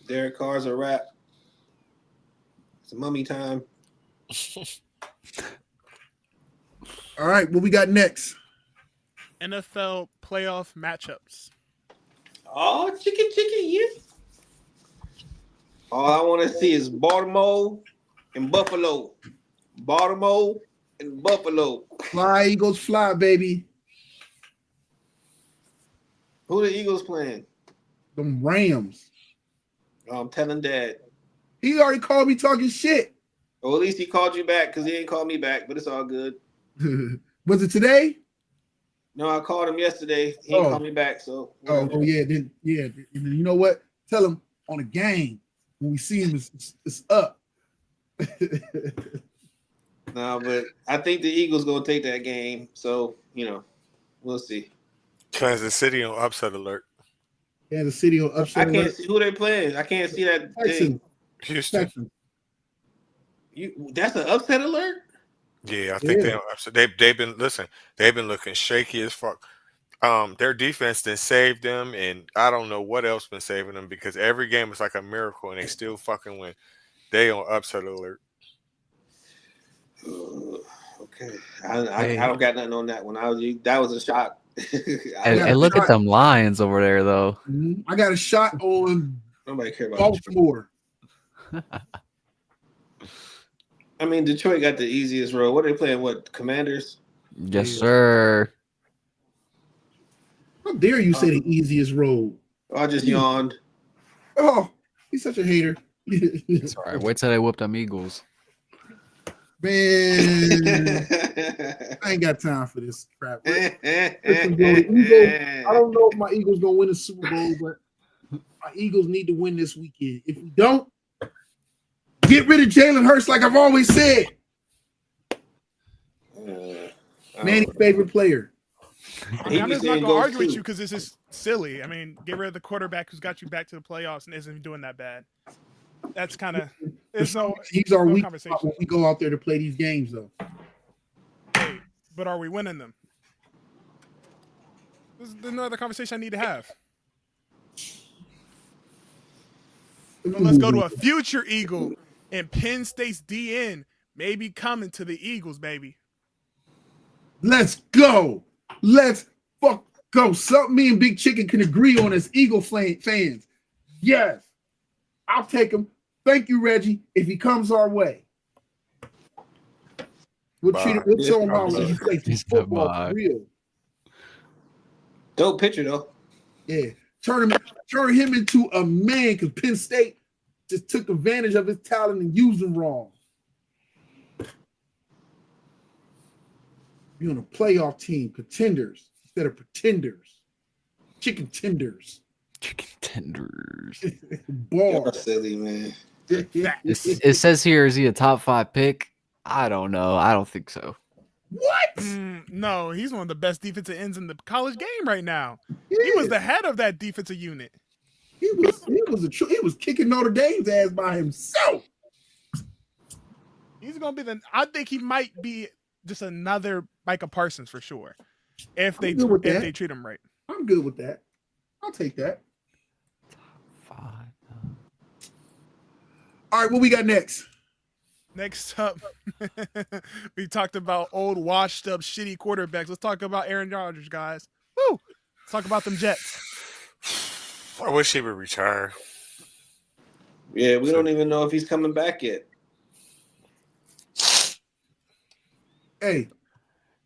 S8: Derek Carr's a wrap. It's mummy time.
S2: All right, what we got next?
S7: NFL playoff matchups.
S8: Oh, chicken, yeah. All I want to see is Baltimore and Buffalo. Baltimore and Buffalo.
S2: Fly, Eagles, fly, baby.
S8: Who the Eagles playing?
S2: Them Rams.
S8: I'm telling Dad.
S2: He already called me talking shit.
S8: Or at least he called you back because he ain't called me back, but it's all good.
S2: Was it today?
S8: No, I called him yesterday. He ain't called me back, so.
S2: Yeah. Then you know what? Tell him on the game when we see him, it's up.
S8: No, but I think the Eagles gonna take that game. So we'll see.
S4: Kansas City on upset alert.
S2: Kansas City on upset alert.
S8: I can't see who they're playing. I can't see that thing.
S4: Houston.
S8: That's an upset alert?
S4: Yeah, I think they're upset. They've been looking shaky as fuck. Their defense then saved them, and I don't know what else been saving them because every game is like a miracle, and they still fucking win. They on upset alert.
S8: Okay, I don't got nothing on that one. That was a shock.
S3: Hey, look at them Lions over there, though.
S2: I got a shot on
S8: Nobody care about
S2: Baltimore.
S8: I mean, Detroit got the easiest road. What are they playing? What, Commanders?
S3: Yes, sir.
S2: How dare you say the easiest road?
S8: I just yawned.
S2: Oh, he's such a hater.
S3: It's all right. Wait till they whoop them Eagles.
S2: Man, I ain't got time for this crap. Listen, bro, I don't know if my Eagles gonna win the Super Bowl, but my Eagles need to win this weekend. If we don't, Get rid of Jalen Hurts, like I've always said. Manny's favorite player.
S7: I mean, I'm just not going to argue with you because this is silly. I mean, get rid of the quarterback who's got you back to the playoffs and isn't doing that bad. That's kind of he's our weak spot when
S2: we go out there to play these games, though.
S7: Hey, but are we winning them? This is another conversation I need to have. But let's go to a future Eagle and Penn State's DN maybe coming to the Eagles, baby.
S2: Let's go. Let's go. Something me and Big Chicken can agree on as Eagle fans. Yes. I'll take him. Thank you, Reggie. If he comes our way. We'll treat it. We'll show him how he plays football for real.
S8: Dope picture, though.
S2: Yeah. Turn him into a man because Penn State just took advantage of his talent and used him wrong. You're on a playoff team, contenders instead of pretenders. Chicken tenders.
S8: Ball. You're silly, man.
S3: It says here, is he a top 5 pick? I don't know. I don't think so.
S2: What?
S7: No, he's one of the best defensive ends in the college game right now. Yeah. He was the head of that defensive unit.
S2: He was kicking Notre Dame's ass by himself.
S7: He's gonna be I think he might be just another Micah Parsons for sure. If they treat him right.
S2: I'm good with that. I'll take that. All right, what we got next?
S7: Next up, we talked about old, washed up, shitty quarterbacks. Let's talk about Aaron Rodgers, guys. Woo! Let's talk about them Jets.
S4: I wish he would retire.
S8: Yeah, we don't even know if he's coming back yet.
S2: Hey,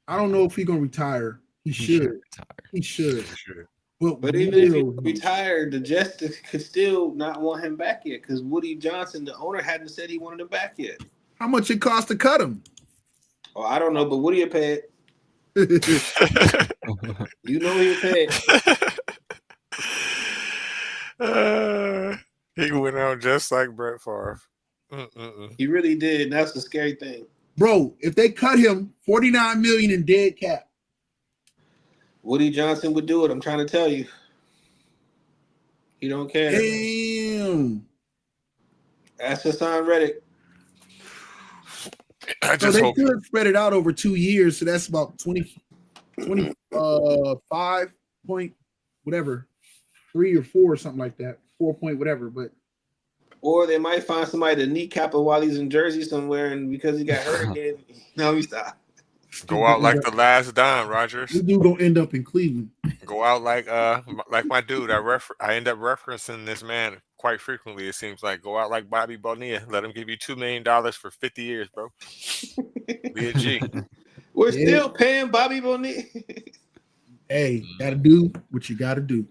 S2: I don't know if he's gonna retire. He should. He should.
S8: But even if he retired, the Jets could still not want him back yet because Woody Johnson, the owner, hadn't said he wanted him back yet.
S2: How much it cost to cut him?
S8: Oh, I don't know, but Woody would pay it. You know he'll pay
S4: it. He went out just like Brett Favre.
S8: He really did, and that's the scary thing.
S2: Bro, if they cut him, $49 million in dead cap.
S8: Woody Johnson would do it. I'm trying to tell you. He don't care.
S2: Damn.
S8: That's Hassan Reddick.
S2: So they could spread it out over 2 years, so that's about 25 point whatever, 3 or 4 or something like that, 4 point whatever. But
S8: or they might find somebody to kneecap him while he's in Jersey somewhere, and because he got hurt again, no, he stopped.
S4: Go out like the last Don Rodgers.
S2: This dude gonna end up in Cleveland.
S4: Go out like my dude. I end up referencing this man quite frequently. It seems like go out like Bobby Bonilla. Let him give you $2 million for 50 years, bro. Be a G.
S8: We're still paying Bobby Bonilla.
S2: Hey, gotta do what you gotta do.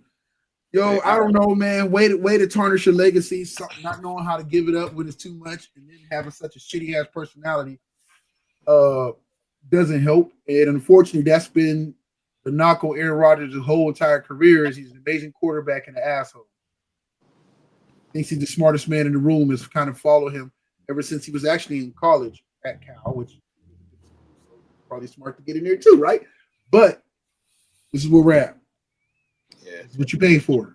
S2: Yo, I don't know, man. Way to tarnish your legacy. Not knowing how to give it up when it's too much, and then having such a shitty ass personality. Doesn't help. And unfortunately, that's been the knock on Aaron Rodgers' whole entire career is he's an amazing quarterback and an asshole. Thinks he's the smartest man in the room, has kind of followed him ever since he was actually in college at Cal, which is probably smart to get in there too, right? But this is where we're at. Yeah. This is what you're paying for.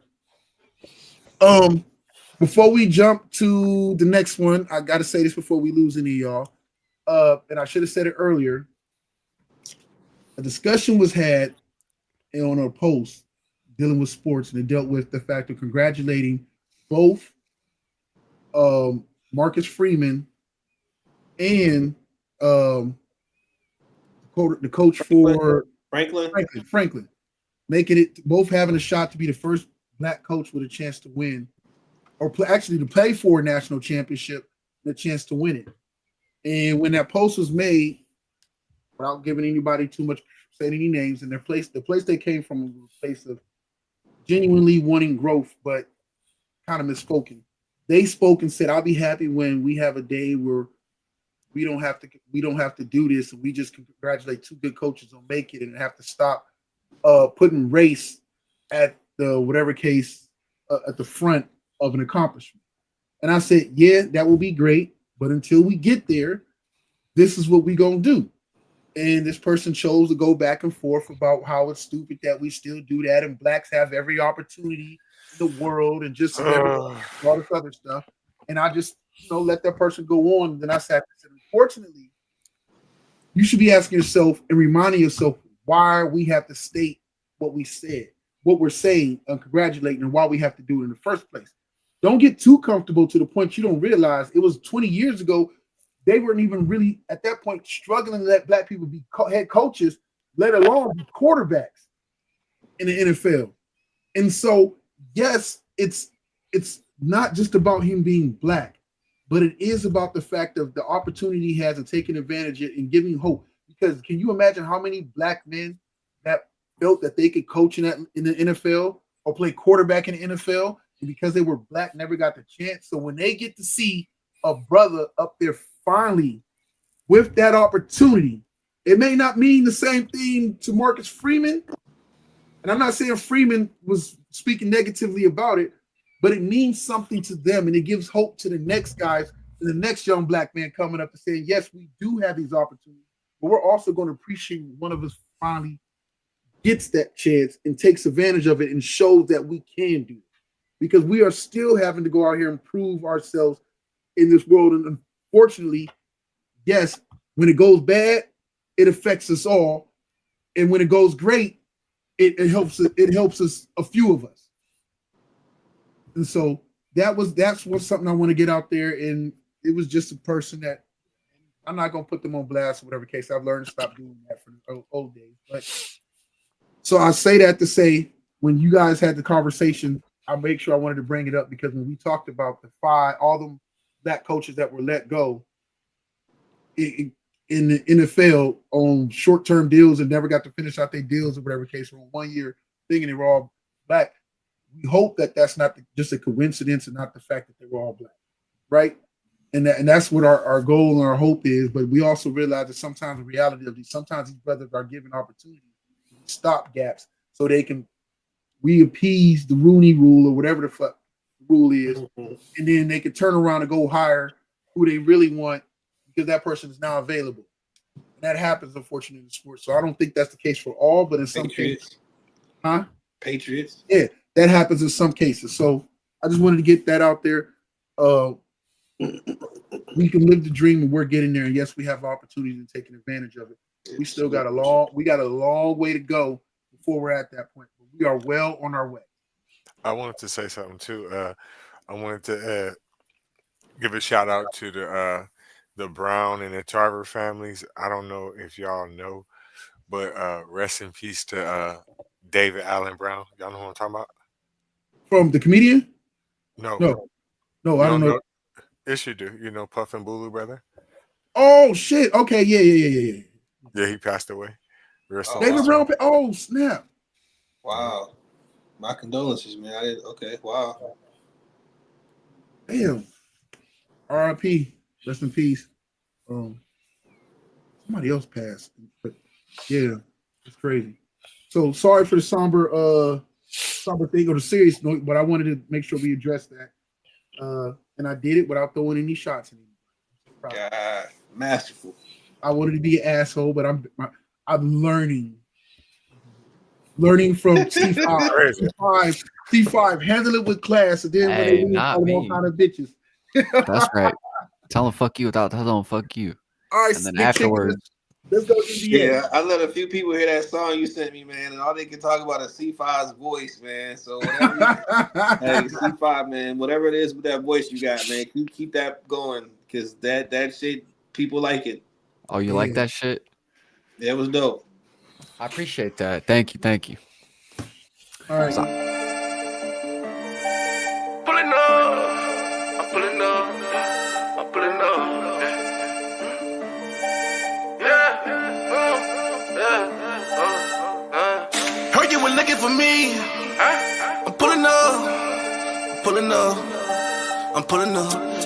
S2: Before we jump to the next one, I gotta say this before we lose any of y'all. And I should have said it earlier. A discussion was had on a post dealing with sports, and it dealt with the fact of congratulating both Marcus Freeman and the coach for Franklin, making it both having a shot to be the first black coach with a chance to win, or actually to play for a national championship, and a chance to win it. And when that post was made, without giving anybody too much, saying any names, and the place they came from was a place of genuinely wanting growth, but kind of misspoken. They spoke and said, "I'll be happy when we have a day where we don't have to do this, and we just can congratulate 2 good coaches on making it, and have to stop putting race at the whatever case at the front of an accomplishment." And I said, "Yeah, that will be great. But until we get there, this is what we gonna do. And this person chose to go back and forth about how it's stupid that we still do that, and blacks have every opportunity in the world, and just all this other stuff. And I just, let that person go on. And then I said, unfortunately, you should be asking yourself and reminding yourself why we have to state what we said, what we're saying, and congratulating, and why we have to do it in the first place. Don't get too comfortable to the point you don't realize it was 20 years ago. They weren't even really at that point struggling to let black people be head coaches, let alone be quarterbacks in the NFL. And so, yes, it's not just about him being black, but it is about the fact of the opportunity he has and taking advantage of it and giving hope. Because can you imagine how many black men that felt that they could coach in the NFL or play quarterback in the NFL, and because they were black, never got the chance? So when they get to see a brother up there finally with that opportunity, it may not mean the same thing to Marcus Freeman. And I'm not saying Freeman was speaking negatively about it, but it means something to them, and it gives hope to the next guys and the next young black man coming up and saying, yes, we do have these opportunities, but we're also going to appreciate one of us finally gets that chance and takes advantage of it and shows that we can do it. Because we are still having to go out here and prove ourselves in this world. And unfortunately, yes, when it goes bad, it affects us all. And when it goes great, it helps us, a few of us. And so that's something I want to get out there. And it was just a person that I'm not gonna put them on blast or whatever case. I've learned to stop doing that for the old days. But so I say that to say, when you guys had the conversation, I make sure I wanted to bring it up, because when we talked about all the black coaches that were let go in the NFL on short-term deals and never got to finish out their deals or whatever case, or 1 year thinking they were all black, we hope that that's not just a coincidence and not the fact that they were all black, right? And that's what our goal and our hope is. But we also realize that sometimes the reality of sometimes these brothers are given opportunities, stop gaps, so we appease the Rooney Rule or whatever the fuck the rule is, and then they can turn around and go hire who they really want because that person is now available. And that happens, unfortunately, in sports. So I don't think that's the case for all, but in some cases,
S8: Patriots.
S2: Yeah, that happens in some cases. So I just wanted to get that out there. We can live the dream, and we're getting there. And yes, we have opportunities and taking advantage of it. We still got a long way to go before we're at that point. But we are well on our way.
S4: I wanted to say something too. I wanted to give a shout out to the Brown and the Tarver families. I don't know if y'all know, but rest in peace to David Allen Brown. Y'all know who I'm talking about?
S2: From the comedian?
S4: No,
S2: I don't know.
S4: Yes, you do. You know Puff and Bulu, brother?
S2: Oh shit! Okay, yeah.
S4: Yeah, he passed away.
S2: David Brown. Oh snap!
S8: Wow. My condolences, man. Okay, wow.
S2: Damn. R.I.P. Rest in peace. Somebody else passed, but yeah, it's crazy. So sorry for the somber thing or the serious note, but I wanted to make sure we addressed that. And I did it without throwing any shots in it.
S8: God, masterful.
S2: I wanted to be an asshole, but I'm learning from C5. C5, handle it with class, and then when they
S3: not me.
S2: all kind of bitches.
S3: That's right. Tell them fuck you without telling them fuck you.
S2: All right,
S3: and then afterwards.
S2: Let's go NBA.
S8: Yeah, I let a few people hear that song you sent me, man, and all they can talk about is C5's voice, man. So whatever, hey, C5, man, whatever it is with that voice you got, man, keep that going, because that shit, people like it.
S3: Oh, you like that shit?
S8: Yeah, it was dope.
S3: I appreciate that. Thank you.
S2: All right.
S6: Pulling up, I'm pulling up. Heard you were looking for me. I'm pulling up.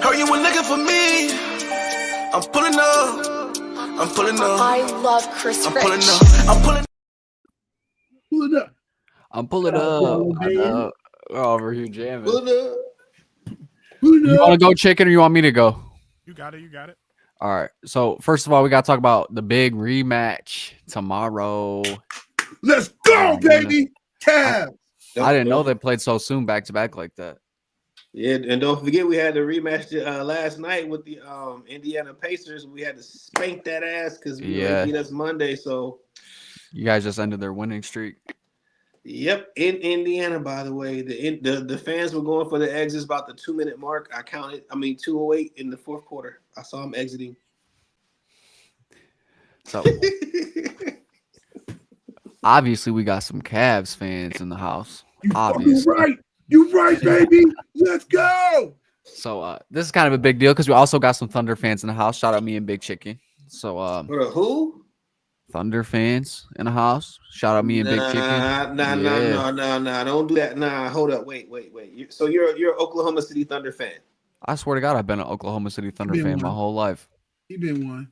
S6: Heard you were looking for me. I'm pulling up.
S9: I love Chris Rich.
S3: I'm pulling up. We're over here jamming.
S8: Pulling up.
S3: You want to go, chicken, or you want me to go?
S7: You got it. You got it.
S3: All right. So first of all, we got to talk about the big rematch tomorrow.
S2: Let's go, baby. Cavs.
S3: I didn't know they played so soon back to back like that.
S8: Yeah, and don't forget we had the rematch last night with the Indiana Pacers. We had to spank that ass because they beat us Monday. So
S3: you guys just ended their winning streak.
S8: Yep, in Indiana, by the way, the fans were going for the exits about the 2-minute mark. I counted. 2:08 in the fourth quarter. I saw them exiting.
S3: So obviously, we got some Cavs fans in the house.
S2: You right, baby. Let's go.
S3: So this is kind of a big deal because we also got some Thunder fans in the house. Shout out me and Big Chicken. So
S8: who?
S3: Thunder fans in the house. Shout out me and Big Chicken.
S8: Nah. Don't do that. Nah, hold up. Wait. So you're an Oklahoma City Thunder fan?
S3: I swear to God, I've been an Oklahoma City Thunder fan my whole life.
S2: He been one.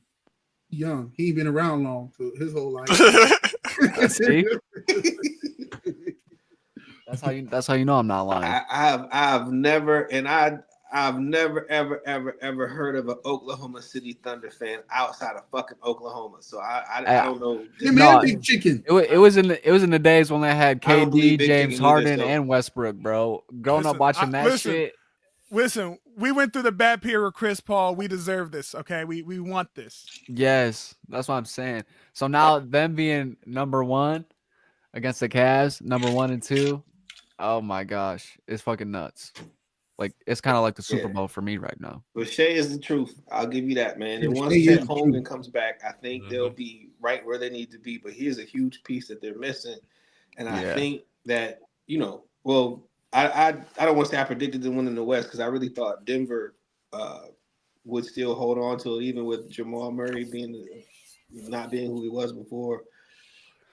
S2: Young. He ain't been around long, so his whole life.
S3: See? That's how you know I'm not lying.
S8: I've never ever heard of an Oklahoma City Thunder fan outside of fucking Oklahoma. So I don't know.
S2: Big Chicken.
S3: It was in the days when they had KD, James Harden, and Westbrook, bro. Growing up watching that shit.
S7: Listen, we went through the bad period with Chris Paul. We deserve this, okay? We want this.
S3: Yes, that's what I'm saying. So now them being number one against the Cavs, number 1 and 2. Oh my gosh, it's fucking nuts. Like it's kind of like the Super Bowl for me right now.
S8: But Shea is the truth. I'll give you that, man. And once Chet Holmgren comes back, I think they'll be right where they need to be. But here's a huge piece that they're missing, and I think that I don't want to say I predicted them winning the West because I really thought Denver would still hold on to it, even with Jamal Murray not being who he was before.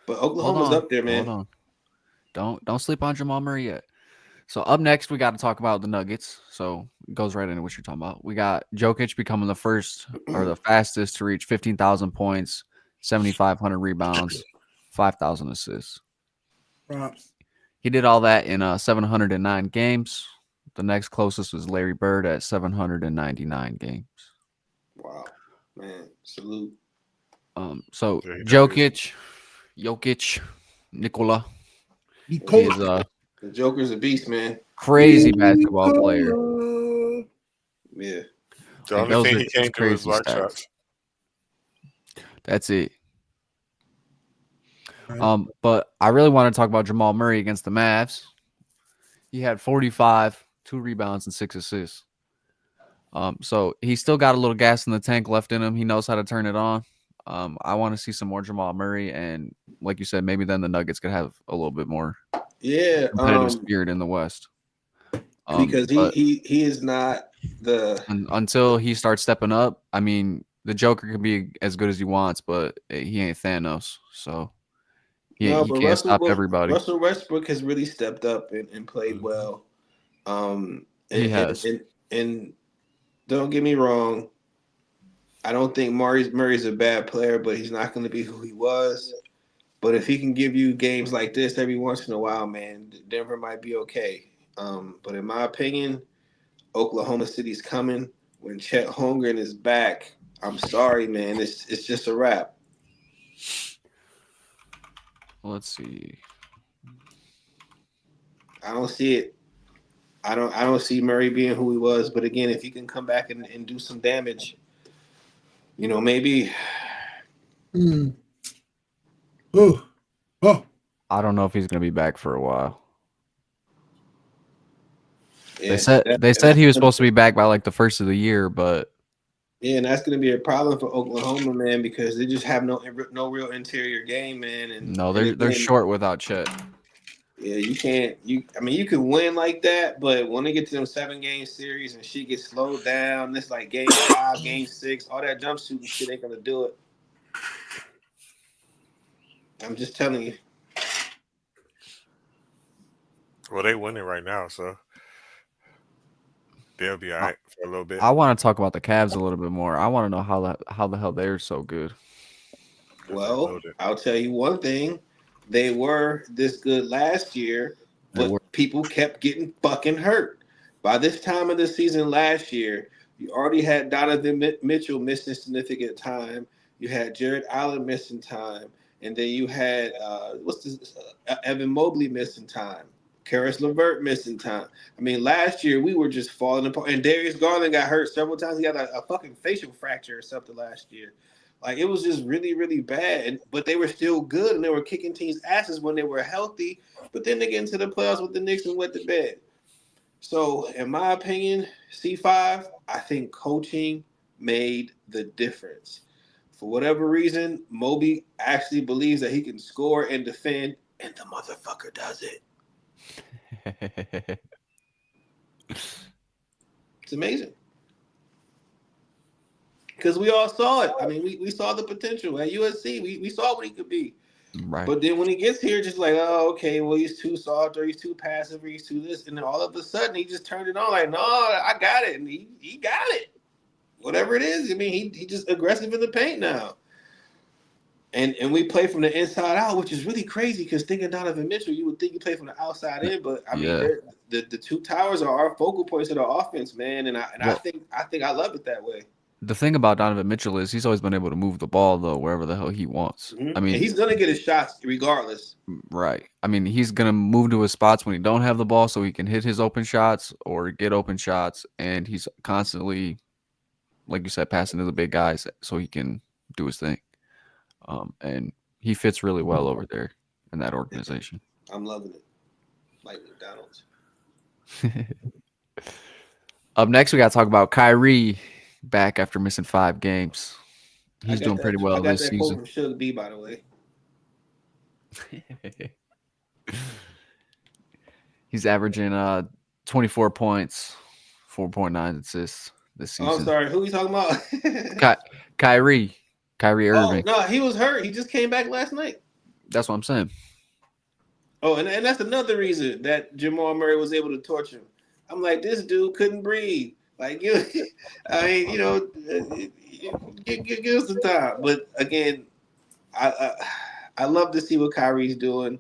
S8: But Oklahoma's up there, man.
S3: Hold on. Don't sleep on Jamal Murray yet. So up next, we got to talk about the Nuggets. So it goes right into what you're talking about. We got Jokic becoming the first or the fastest to reach 15,000 points, 7,500 rebounds, 5,000 assists.
S2: Props.
S3: He did all that in 709 games. The next closest was Larry Bird at 799 games.
S8: Wow, man! Salute.
S3: So Jokic, Nikola. He's
S8: the Joker's a beast, man.
S3: Crazy basketball player.
S8: Yeah.
S4: The only thing he can't do is block shots.
S3: That's it. But I really want to talk about Jamal Murray against the Mavs. He had 45, 2 rebounds, and 6 assists. So he's still got a little gas in the tank left in him. He knows how to turn it on. I want to see some more Jamal Murray, and like you said, maybe then the Nuggets could have a little bit more competitive spirit in the West.
S8: Because he is not the
S3: until he starts stepping up. I mean, the Joker can be as good as he wants, but he ain't Thanos, so he can't stop everybody.
S8: Russell Westbrook has really stepped up and played well.
S3: He has.
S8: And don't get me wrong, I don't think Murray's a bad player, but he's not going to be who he was. But if he can give you games like this every once in a while, man, Denver might be okay. But in my opinion, Oklahoma City's coming. When Chet Holmgren is back, I'm sorry, man. It's just a wrap.
S3: Let's see.
S8: I don't see it. I don't see Murray being who he was. But again, if he can come back and do some damage, maybe.
S3: I don't know if he's going to be back for a while.
S8: Yeah,
S3: they said he was supposed to be back by like the first of the year, but
S8: yeah, and that's going to be a problem for Oklahoma, man, because they just have no real interior game, man. And
S3: they're short without Chet.
S8: Yeah, you can't. You can win like that, but when they get to them 7-game series and shit gets slowed down, it's like game 5, game 6, all that jump shooting shit ain't gonna do it. I'm just telling you.
S4: Well, they winning right now, so they'll be all right for a little bit.
S3: I want to talk about the Cavs a little bit more. I want to know how the hell they're so good.
S8: Well, I'll tell you one thing. They were this good last year, but people kept getting fucking hurt. By this time of the season last year, You already had Donovan Mitchell missing significant time. You had Jared Allen missing time, and then you had Evan Mobley missing time. Karis LeVert missing time. I mean, last year we were just falling apart. And Darius Garland got hurt several times. He had a fucking facial fracture or something last year. Like, it was just really, really bad. But they were still good, and they were kicking teams' asses when they were healthy. But then they get into the playoffs with the Knicks and wet the bed. So, in my opinion, C5, I think coaching made the difference. For whatever reason, Moby actually believes that he can score and defend, and the motherfucker does it. It's amazing. Because we all saw it. I mean, we saw the potential at USC. We saw what he could be.
S3: Right.
S8: But then when he gets here, just like, oh, okay, well, he's too soft, or he's too passive, or he's too this. And then all of a sudden, he just turned it on like, no, I got it. And he got it. Whatever it is. I mean, he just aggressive in the paint now. And we play from the inside out, which is really crazy because thinking Donovan Mitchell, you would think you play from the outside in. But, I mean, the two towers are our focal points of the offense, man. And I think I love it that way.
S3: The thing about Donovan Mitchell is he's always been able to move the ball, though, wherever the hell he wants.
S8: Mm-hmm.
S3: I mean,
S8: and he's going to get his shots regardless.
S3: Right. I mean, he's going to move to his spots when he don't have the ball so he can hit his open shots or get open shots. And he's constantly, like you said, passing to the big guys so he can do his thing. And he fits really well over there in that organization.
S8: I'm loving it. Like McDonald's.
S3: Up next, we got to talk about Kyrie back after missing 5 games. He's doing pretty well this season.
S8: From Suge B, by the way.
S3: He's averaging 24 points, 4.9 assists this season.
S8: Oh, I'm sorry. Who are you talking about?
S3: Kyrie Irving.
S8: Oh, no, he was hurt. He just came back last night.
S3: That's what I'm saying.
S8: Oh, and that's another reason that Jamal Murray was able to torch him. I'm like, this dude couldn't breathe. Like, I mean, give us some time. But again, I love to see what Kyrie's doing.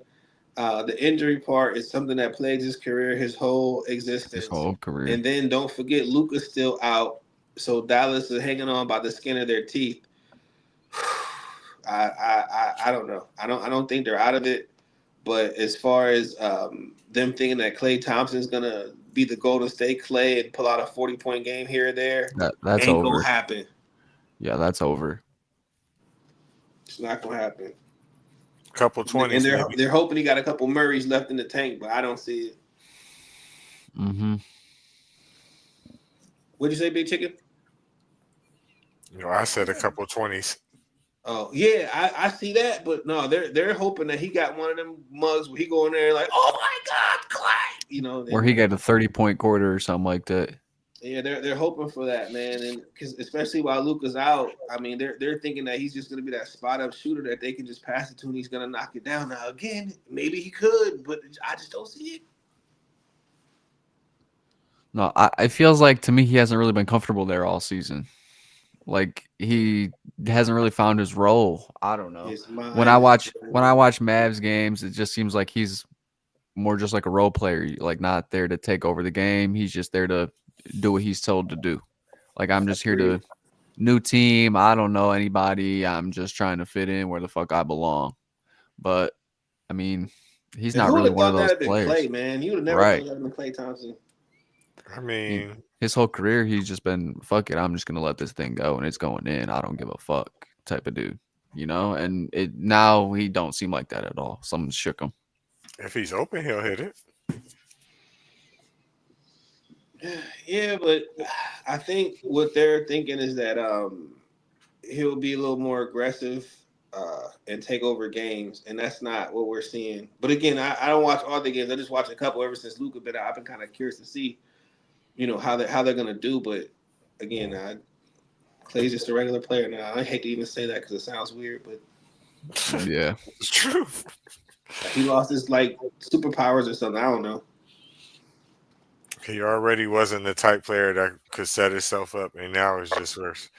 S8: The injury part is something that plagues his career, his whole existence.
S3: His whole career.
S8: And then don't forget, Luka's still out. So Dallas is hanging on by the skin of their teeth. I don't know. I don't think they're out of it. But as far as them thinking that Klay Thompson's gonna be the Golden State Klay and pull out a 40-point game here or there,
S3: that's
S8: ain't
S3: over.
S8: gonna happen.
S3: Yeah, that's over.
S8: It's not gonna happen.
S4: Couple 20s.
S8: And they're hoping he got a couple Murrays left in the tank, but I don't see it.
S3: Mm-hmm.
S8: What'd you say, Big Chicken?
S4: I said a couple 20s.
S8: Oh yeah, I see that, but no, they're hoping that he got one of them mugs where he go in there like, oh my God, Clay,
S3: where he got a 30-point quarter or something like that.
S8: Yeah, they're hoping for that, man, and because especially while Luka's out, I mean, they're thinking that he's just gonna be that spot up shooter that they can just pass it to and he's gonna knock it down. Now again, maybe he could, but I just don't see it.
S3: No, it feels like to me he hasn't really been comfortable there all season. Like he hasn't really found his role. I don't know. When I watch Mavs games, it just seems like he's more just like a role player, like not there to take over the game. He's just there to do what he's told to do. Like I'm just here to new team. I don't know anybody. I'm just trying to fit in where the fuck I belong. But I mean, he's not really one of those players.
S8: Clay, man, you would have never thought that been Klay Thompson.
S4: I mean,
S3: his whole career, he's just been, fuck it, I'm just going to let this thing go, and it's going in. I don't give a fuck type of dude, And now he don't seem like that at all. Something shook him.
S4: If he's open, he'll hit it.
S8: Yeah, but I think what they're thinking is that he'll be a little more aggressive and take over games, and that's not what we're seeing. But again, I don't watch all the games. I just watch a couple ever since Luka been out. I've been kind of curious to see how they're gonna do, but again, Klay's just a regular player now. I hate to even say that because it sounds weird, but
S3: yeah,
S4: it's true.
S8: He lost his superpowers or something. I don't know.
S4: He already wasn't the type player that could set himself up, and now it's just worse.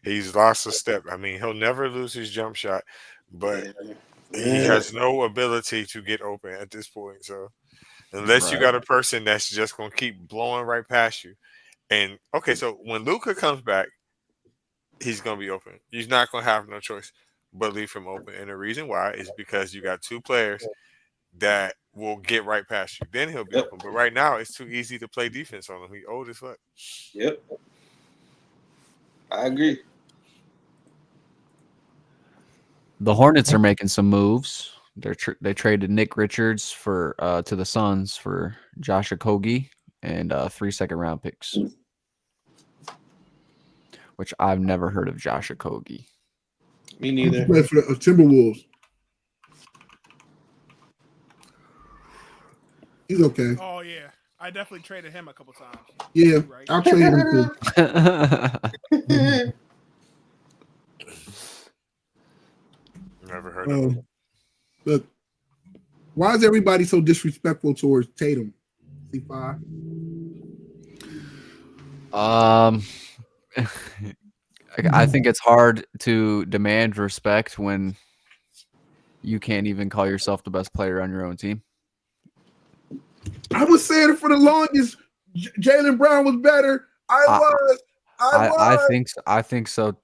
S4: He's lost a step. I mean, he'll never lose his jump shot, but he has no ability to get open at this point. So. Unless you got a person that's just going to keep blowing right past you, And okay, so when Luka comes back, he's gonna be open. He's not gonna have no choice but leave him open. And the reason why is because you got two players that will get right past you. Then he'll be
S8: Yep.
S4: open. But right now, it's too easy to play defense on him. He old as fuck.
S8: Yep. I agree.
S3: The Hornets are making some moves. They traded Nick Richards for to the Suns for Josh Okogie and 3 second-round picks, which I've never heard of Josh Okogie.
S8: Me neither.
S2: Play for the Timberwolves. He's okay.
S7: Oh yeah, I definitely traded him a couple times.
S2: Yeah,
S7: Right.
S2: I'll trade him too.
S4: Never heard of him.
S2: Look, why is everybody so disrespectful towards Tatum? C5.
S3: I think it's hard to demand respect when you can't even call yourself the best player on your own team.
S2: I was saying it for the longest. Jaylen Brown was better.
S3: I think so.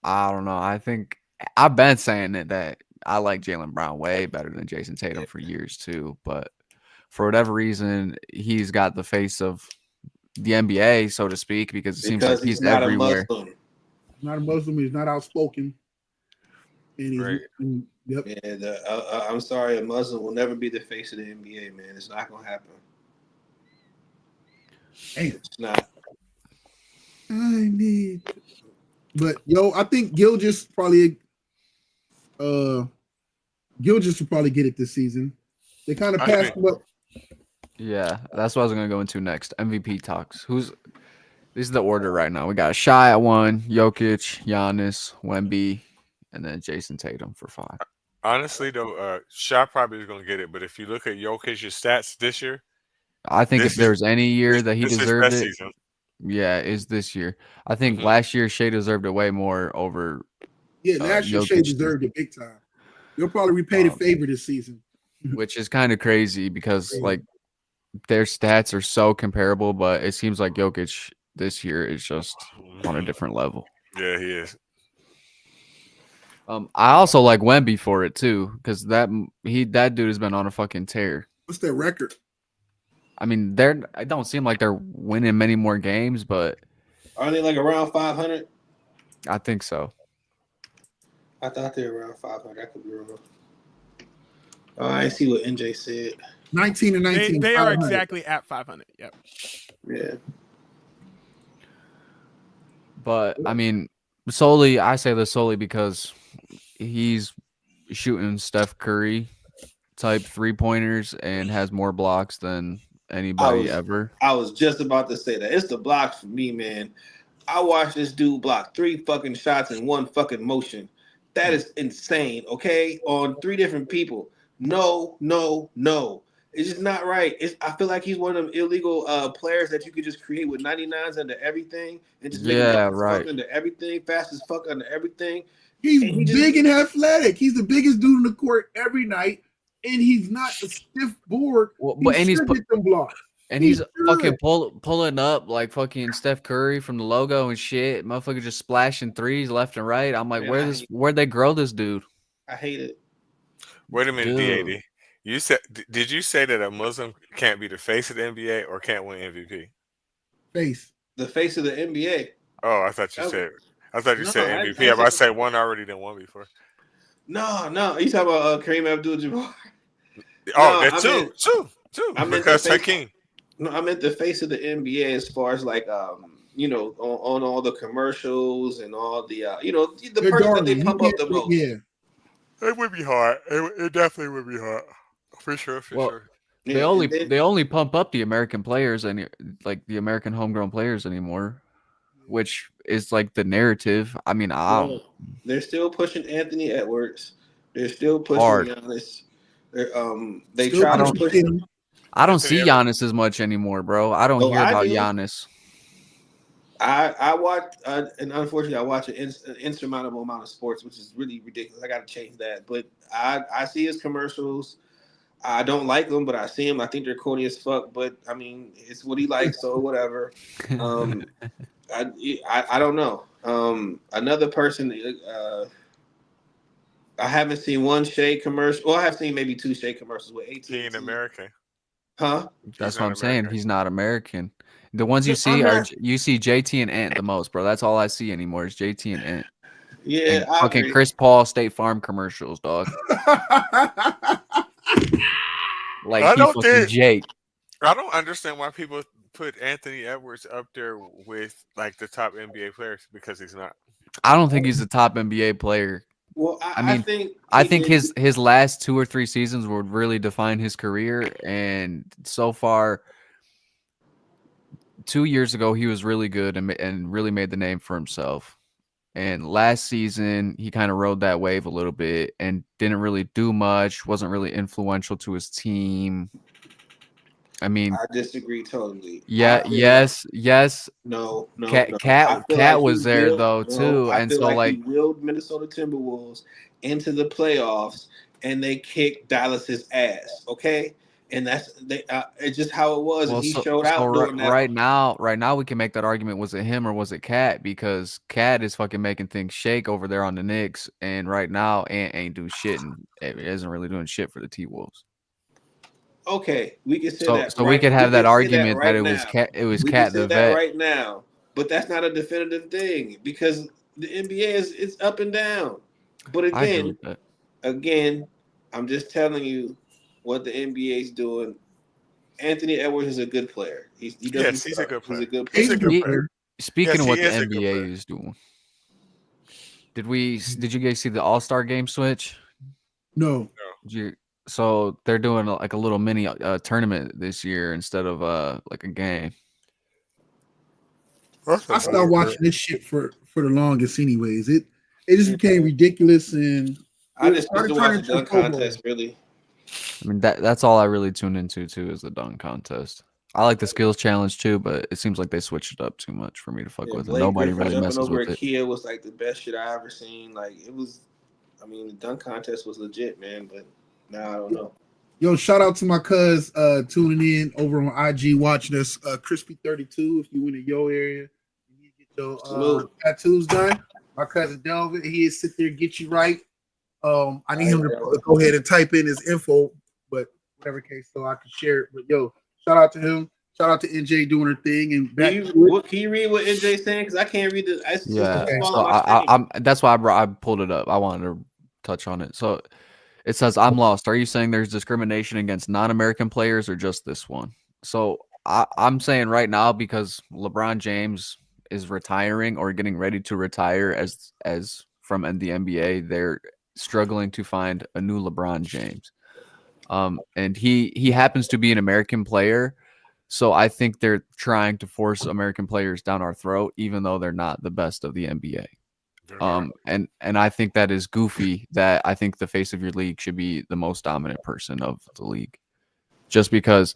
S3: I don't know. I think I've been saying it that I like Jaylen Brown way better than Jason Tatum for years too. But for whatever reason, he's got the face of the NBA, so to speak, because it seems like he's
S8: not
S3: everywhere.
S8: A Muslim.
S2: Not a Muslim. He's not outspoken. And he's,
S4: Right.
S2: Yep.
S8: Yeah, I'm sorry, a Muslim will never be the face of the NBA, man. It's not gonna happen.
S2: Damn.
S8: It's not.
S2: But yo, I think Gilgeous will probably get it this season. They kind of passed him up.
S3: Yeah, that's what I was gonna go into next. MVP talks. This is the order right now. We got Shai at 1, Jokic, Giannis, Wemby, and then Jason Tatum for 5.
S4: Honestly, though, Shai probably is going to get it. But if you look at Jokic's stats this year,
S3: I think if there's any year that he
S4: this is
S3: deserved
S4: best
S3: it,
S4: season.
S3: yeah, is this year. I think last year Shai deserved it way more over.
S2: Yeah, last year Shai deserved it big time. You'll probably repay the favor this season,
S3: which is kind of crazy because like their stats are so comparable, but it seems like Jokic this year is just on a different level.
S4: Yeah, he is.
S3: I also like Wemby for it too, because that dude has been on a fucking tear.
S2: What's their record?
S3: I mean, I don't seem like they're winning many more games, but
S8: Are they like around 500?
S3: I think so.
S8: I thought they were around 500. I could be wrong. Oh, I see what NJ said.
S2: 19 and 19.
S7: They are exactly at 500. Yep.
S8: Yeah.
S3: But I mean, I say this solely because he's shooting Steph Curry type 3-pointers and has more blocks than anybody ever.
S8: I was just about to say that. It's the blocks for me, man. I watched this dude block 3 fucking shots in one fucking motion. That is insane, okay? On 3 different people. No. It's just not right. I feel like he's one of them illegal players that you could just create with 99s under everything and just make him fuck under everything, fast as fuck under everything.
S2: He's big and athletic. He's the biggest dude on the court every night, and he's not a stiff board.
S3: He's
S2: get them blocks.
S3: And he's fucking pulling up like fucking Steph Curry from the logo and shit. Motherfucker just splashing threes left and right. I'm like, where'd they grow this dude?
S8: I hate it.
S4: Wait a minute, DAD. Did you say that a Muslim can't be the face of the NBA or can't win MVP?
S2: Face.
S8: The face of the NBA.
S4: Oh, I thought you said MVP. I was about to say one already done one before.
S8: No. You talking about Kareem Abdul-Jabbar?
S4: Oh, that's two. Because Hakeem.
S8: No, I meant the face of the NBA as far as like on all the commercials and all the the person that they pump up the most.
S2: Yeah.
S4: It would be hard. It definitely would be hard. For sure.
S3: They only pump up the American players and like the American homegrown players anymore, which is like the narrative. I mean,
S8: they're still pushing Anthony Edwards. They're still pushing Giannis. They try to push him.
S3: I don't see Giannis as much anymore, bro. I don't hear about Giannis.
S8: I watch, and unfortunately, I watch an insurmountable amount of sports, which is really ridiculous. I got to change that. But I see his commercials. I don't like them, but I see them. I think they're corny as fuck. But I mean, it's what he likes, so whatever. I don't know. Another person. I haven't seen one Shea commercial. Well, I have seen maybe 2 Shea commercials with AT&T.
S4: He ain't American.
S8: Huh?
S3: That's
S4: He's
S3: what
S4: not
S3: I'm saying.
S4: American.
S3: He's not American. The ones you
S8: I'm
S3: see
S8: not-
S3: you see JT and Ant the most, bro. That's all I see anymore is JT and Ant.
S8: Yeah,
S3: And
S8: I
S3: fucking
S8: agree.
S3: Chris Paul State Farm commercials, dog. Like
S4: I
S3: he
S4: don't
S3: fucking
S4: think-
S3: Jake.
S4: I don't understand why people put Anthony Edwards up there with like the top NBA players because he's not.
S3: I don't think he's a top NBA player.
S8: Well,
S3: I mean,
S8: think
S3: I think his last 2 or 3 seasons would really define his career, and so far, 2 years ago he was really good and really made the name for himself. And last season he kind of rode that wave a little bit and didn't really do much. Wasn't really influential to his team. I mean,
S8: I disagree totally.
S3: yeah, yes.
S8: No.
S3: Cat
S8: I feel like
S3: was
S8: he
S3: there
S8: willed-
S3: though
S8: no,
S3: too,
S8: I
S3: and
S8: feel
S3: so like
S8: he willed Minnesota Timberwolves into the playoffs, and they kicked Dallas's ass. Okay, and that's it's just how it was.
S3: well,
S8: and he
S3: so,
S8: showed
S3: so
S8: out
S3: right,
S8: doing that.
S3: right now we can make that argument. Was it him or was it Cat? Because Cat is fucking making things shake over there on the Knicks, and right now Ant ain't do shit and it isn't really doing shit for the T-Wolves.
S8: Okay, we can say
S3: So
S8: that.
S3: so we could have that argument that it was
S8: now.
S3: Cat. It was
S8: We
S3: Cat
S8: can say
S3: the
S8: that
S3: vet.
S8: right now, but that's not a definitive thing because the NBA is up and down. But
S3: I agree
S8: again,
S3: with that.
S8: I'm just telling you what the NBA is doing. Anthony Edwards is a good player. He doesn't
S4: Yes, he's a
S8: suck.
S4: good player.
S8: He's a good
S7: He's
S8: player.
S7: a good
S3: He-
S7: player.
S3: Speaking
S4: Yes,
S3: of
S4: he
S3: what the
S4: is a good
S3: NBA
S4: player.
S3: is doing, did you guys see the All-Star game switch?
S2: No.
S3: So they're doing like a little mini tournament this year instead of like a game.
S2: I stopped watching this shit for the longest, anyways. It just became ridiculous, and
S8: I just
S2: started
S8: used to watch
S2: turning
S8: the
S2: to
S8: dunk
S2: football.
S8: contest, really.
S3: I mean that's all I really tune into too is the dunk contest. I like the skills challenge too, but it seems like they switched it up too much for me to fuck
S8: Yeah,
S3: with. And
S8: Blake
S3: nobody
S8: Griffin
S3: really
S8: jumping
S3: messes
S8: over
S3: with it.
S8: Kia was like the best shit I ever seen. Like it was, I mean, the dunk contest was legit, man. But now I don't know.
S2: Yo, shout out to my cuz tuning in over on IG watching us. Crispy 32, if you in the Yo area, you need to get your
S8: Salute.
S2: tattoos done. My cousin Delvin, he is sit there and get you right. I need him to go ahead and type in his info, but whatever case, so I can share it. But yo, shout out to him. Shout out to NJ doing her thing and back.
S8: Can you read what NJ's saying? Because I can't read the. It's
S3: Yeah,
S8: too small
S3: so
S8: on my screen.
S3: that's why I pulled it up. I wanted to touch on it. So it says, "I'm lost. Are you saying there's discrimination against non-American players or just this one?" So I'm saying right now because LeBron James is retiring or getting ready to retire as from the NBA, they're struggling to find a new LeBron James. And he happens to be an American player. So I think they're trying to force American players down our throat, even though they're not the best of the NBA. And I think that is goofy. That I think the face of your league should be the most dominant person of the league, just because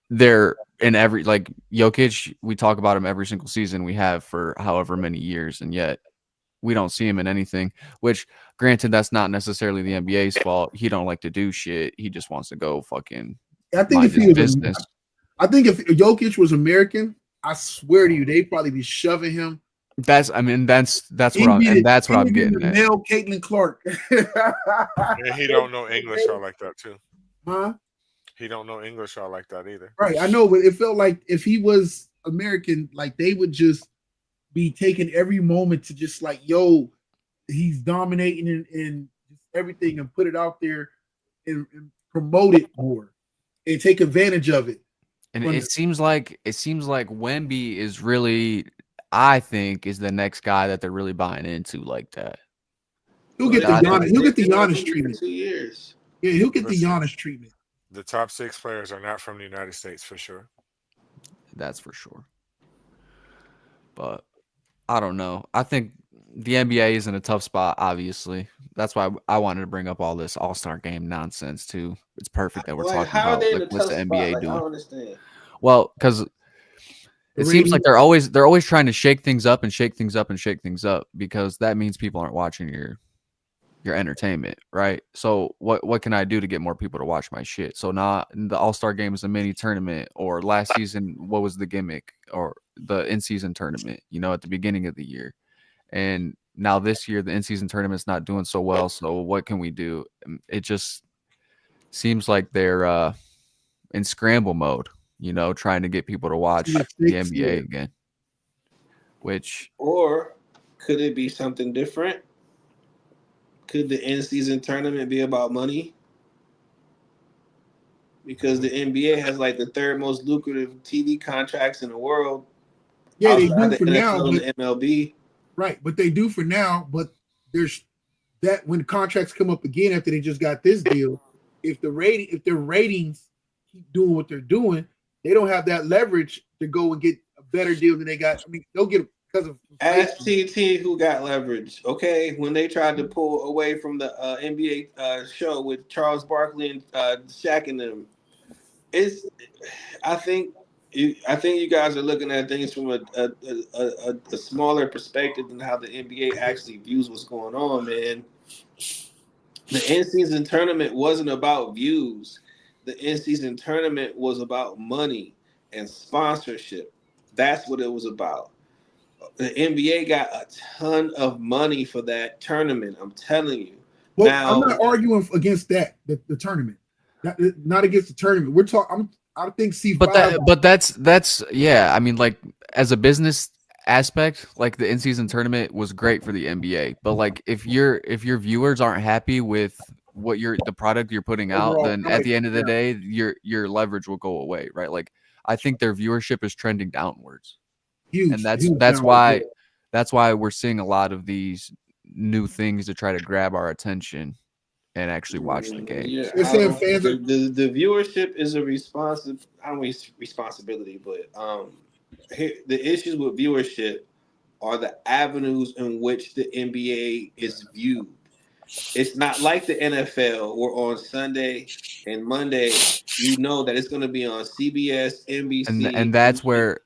S3: they're in every like Jokic. We talk about him every single season we have for however many years, and yet we don't see him in anything. Which, granted, that's not necessarily the NBA's fault. He don't like to do shit. He just wants to go fucking.
S2: I think if he was business. I think if Jokic was American, I swear to you, they'd probably be shoving him.
S3: That's what I'm getting at.
S2: Male Caitlin Clark.
S4: And he don't know English all like that too.
S2: Huh?
S4: He don't know English all like that either.
S2: Right, I know, but it felt like if he was American, like they would just be taking every moment to just like, yo, he's dominating and just everything and put it out there and promote it more and take advantage of it.
S3: And it seems like Wemby is really, I think, is the next guy that they're really buying into like that.
S2: He'll get the Giannis treatment.
S8: 2 years.
S2: Yeah, he'll get the Giannis treatment.
S4: The top 6 players are not from the United States for sure.
S3: That's for sure. But I don't know. I think the NBA is in a tough spot, obviously. That's why I wanted to bring up all this All-Star game nonsense too. It's perfect that we're talking about like, what's the NBA doing.
S8: I don't understand.
S3: Well, because it seems like they're always trying to shake things up and shake things up and shake things up because that means people aren't watching your your entertainment, right? So what can I do to get more people to watch my shit? So now the All-Star game is a mini tournament, or last season, what was the gimmick, or the in-season tournament, at the beginning of the year. And now this year, the in-season tournament's not doing so well. So what can we do? It just seems like they're in scramble mode, trying to get people to watch the NBA again.
S8: Or could it be something different? Could the in-season tournament be about money? Because the NBA has like the third most lucrative TV contracts in the world.
S2: Yeah, they do for now.
S8: But, the MLB.
S2: Right, but they do for now. But there's that when contracts come up again after they just got this deal, if their ratings keep doing what they're doing, they don't have that leverage to go and get a better deal than they got. I mean, they'll get it because of
S8: Ask TT who got leverage. Okay, when they tried to pull away from the NBA show with Charles Barkley and Shaq and them, I think you guys are looking at things from a smaller perspective than how the NBA actually views what's going on, man. The in-season tournament wasn't about views. The in-season tournament was about money and sponsorship. That's what it was about. The NBA got a ton of money for that tournament. I'm telling you.
S2: Well, now, I'm not arguing against that. The tournament, not against the tournament. We're talking. I think C5.
S3: But that's yeah. I mean, like as a business aspect, like the in-season tournament was great for the NBA. But like if your viewers aren't happy with what the product you're putting out, then at the end of the day, your leverage will go away, right? Like I think their viewership is trending downwards.
S2: Huge,
S3: and that's why we're seeing a lot of these new things to try to grab our attention and actually watch the game.
S8: Yeah, the viewership is a responsibility, but the issues with viewership are the avenues in which the NBA is viewed. It's not like the NFL where on Sunday and Monday you know that it's going to be on CBS, NBC,
S3: and that's where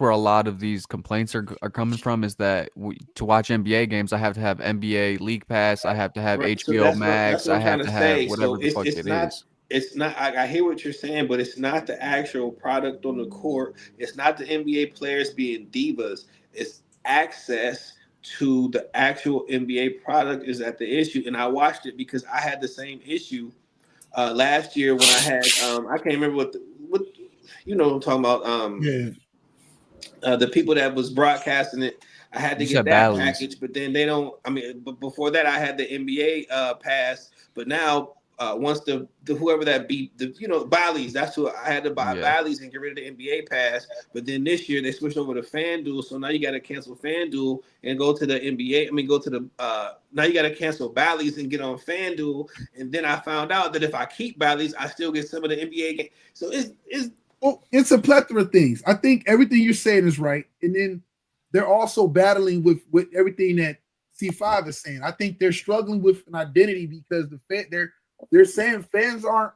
S3: a lot of these complaints are coming from. Is that to watch NBA games, I have to have NBA League Pass, I have to have HBO Max, I have to have whatever the fuck it is.
S8: It's not. I hear what you're saying, but it's not the actual product on the court. It's not the NBA players being divas. It's access to the actual NBA product is at the issue. And I watched it because I had the same issue last year when I had I can't remember what you know what I'm talking about. The people that was broadcasting it, I had to get that package, but then they don't. I mean, but before that, I had the NBA pass, but now. Once the whoever that beat the Bally's, that's who I had to buy Bally's and get rid of the NBA pass. But then this year they switched over to FanDuel, so now you got to cancel FanDuel and go to the NBA. I mean, go to the now you got to cancel Bally's and get on FanDuel. And then I found out that if I keep Bally's, I still get some of the NBA games. So
S2: it's a plethora of things. I think everything you're saying is right, and then they're also battling with everything that C5 is saying. I think they're struggling with an identity because they're saying fans aren't,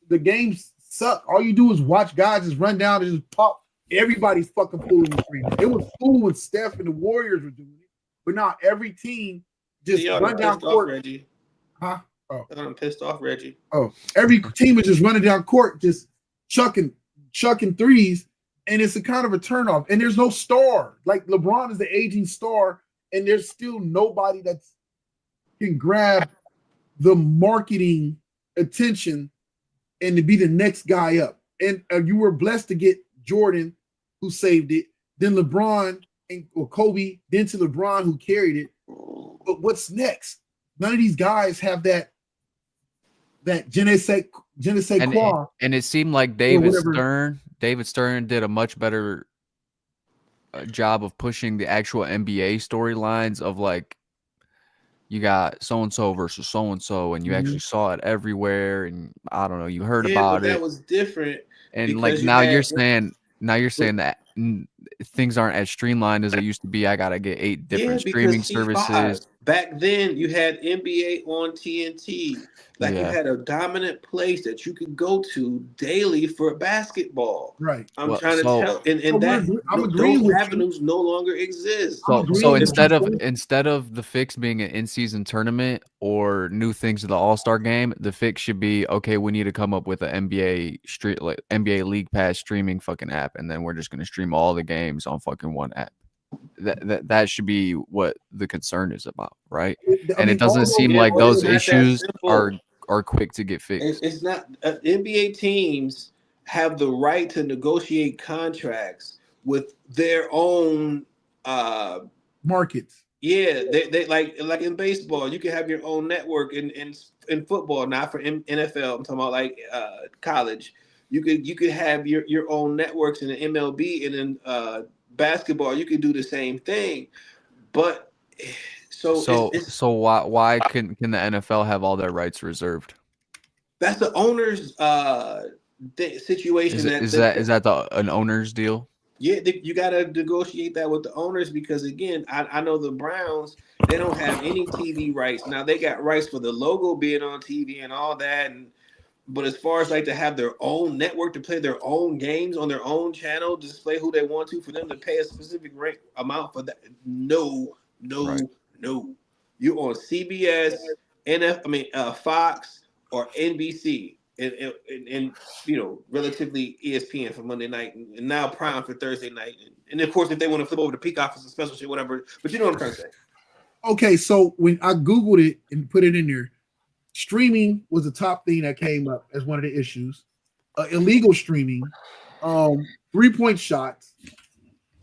S2: the games suck. All you do is watch guys just run down and just pop. Everybody's fucking pulling the screen. It was cool when Steph and the Warriors were doing it, but now every team just run down court.
S8: Reggie.
S2: Huh?
S8: Oh, I'm pissed off, Reggie.
S2: Oh, every team is just running down court, just chucking threes, and it's a kind of a turnoff. And there's no star. Like LeBron is the aging star, and there's still nobody that can grab the marketing attention and to be the next guy up. And you were blessed to get Jordan, who saved it, then LeBron or Kobe, then to LeBron, who carried it. But what's next? None of these guys have that je ne sais quoi.
S3: And it seemed like David Stern did a much better job of pushing the actual NBA storylines of like, you got so-and-so versus so-and-so, and you actually saw it everywhere, and I don't know, you heard about it.
S8: That was different.
S3: And like you're saying that things aren't as streamlined as they used to be. I gotta get 8 different streaming services.
S8: Back then, you had NBA on TNT. Like you had a dominant place that you could go to daily for basketball.
S2: Right.
S8: I'm trying to tell, and
S2: So
S8: that
S2: I'm agreeing
S8: those
S2: with you.
S8: avenues no longer exist.
S3: So instead of the fix being an in-season tournament or new things to the All-Star game, the fix should be, okay, we need to come up with an NBA League Pass streaming fucking app, and then we're just gonna stream all the games on fucking one app. That should be what the concern is about, right? And it doesn't seem like those issues are quick to get fixed.
S8: It's not. NBA teams have the right to negotiate contracts with their own
S2: markets.
S8: Yeah, they like in baseball, you can have your own network. In football, not for NFL. I'm talking about like college. You could have your own networks in the MLB, and in basketball, you can do the same thing. But so
S3: why can the NFL have all their rights reserved?
S8: That's the owner's situation.
S3: Is that an owner's deal?
S8: Yeah, you got to negotiate that with the owners because, again, I know the Browns, they don't have any TV rights. Now, they got rights for the logo being on TV and all that. But as far as like to have their own network to play their own games on their own channel, display who they want to, for them to pay a specific amount for that, no. You're on CBS, Fox, or NBC. And relatively ESPN for Monday night, and now Prime for Thursday night, and of course if they want to flip over to Peacock for some special shit, whatever. But you know what I'm trying to say.
S2: Okay, so when I googled it and put it in there, streaming was the top thing that came up as one of the issues. Illegal streaming, 3-point shots,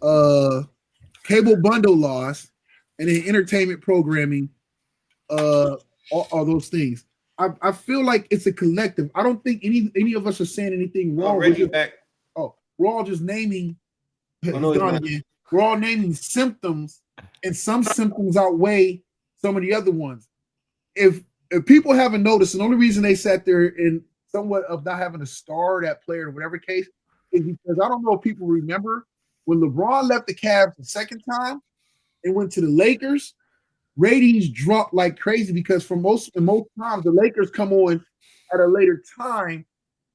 S2: cable bundle loss, and then entertainment programming. All those things. I feel like it's a collective. I don't think any of us are saying anything wrong. We're all just naming. We're all naming symptoms, and some symptoms outweigh some of the other ones. If people haven't noticed, and the only reason they sat there in somewhat of not having a star that player or whatever case is because I don't know if people remember when LeBron left the Cavs the second time and went to the Lakers. Ratings dropped like crazy because for most times the Lakers come on at a later time,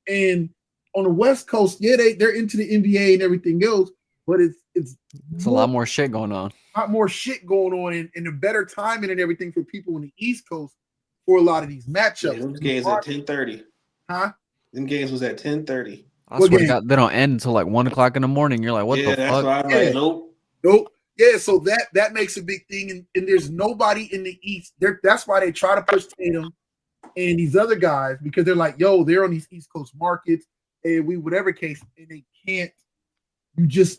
S2: and on the West Coast, they're into the NBA and everything else, but it's
S3: a lot more shit going on.
S2: A lot more shit going on, and a better timing and everything for people on the East Coast for a lot of these matchups.
S8: Those games at 10:30.
S2: Huh?
S8: Them games was at 10:30.
S3: I swear to God, they don't end until like 1 o'clock in the morning. You're like, what the fuck?
S8: Why I'm like,
S2: nope. Yeah, so that makes a big thing, and there's nobody in the East. That's why they try to push Tatum and these other guys because they're like, yo, they're on these East Coast markets, and we whatever case, and they can't.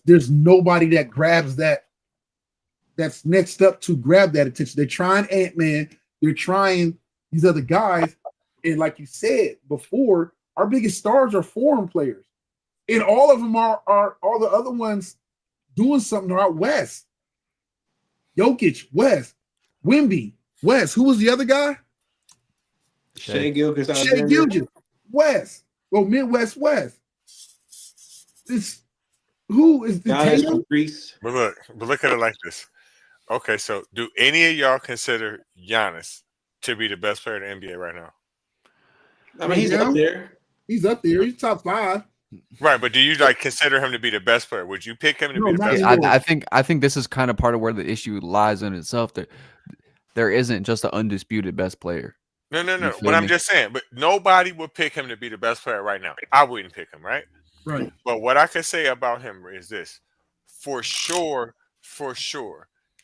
S2: There's nobody that grabs that's next up to grab that attention. They're trying Ant-Man, they're trying these other guys, and like you said before, our biggest stars are foreign players, and all of them are all the other ones doing something out west. Jokic, West. Wemby, West. Who was the other guy?
S8: Shea Gilgeous.
S2: West. Well, Midwest, West. Who is the Tatum?
S4: But look at it like this. Okay, so do any of y'all consider Giannis to be the best player in the NBA right now?
S8: I mean, he's up there.
S2: He's up there. He's top 5.
S4: Right, but do you consider him to be the best player? Would you pick him to be the best player?
S3: I think this is kind of part of where the issue lies in itself. There isn't just an undisputed best player.
S4: No. But I'm just saying, but nobody would pick him to be the best player right now. I wouldn't pick him, right?
S2: Right.
S4: But what I can say about him is this: for sure,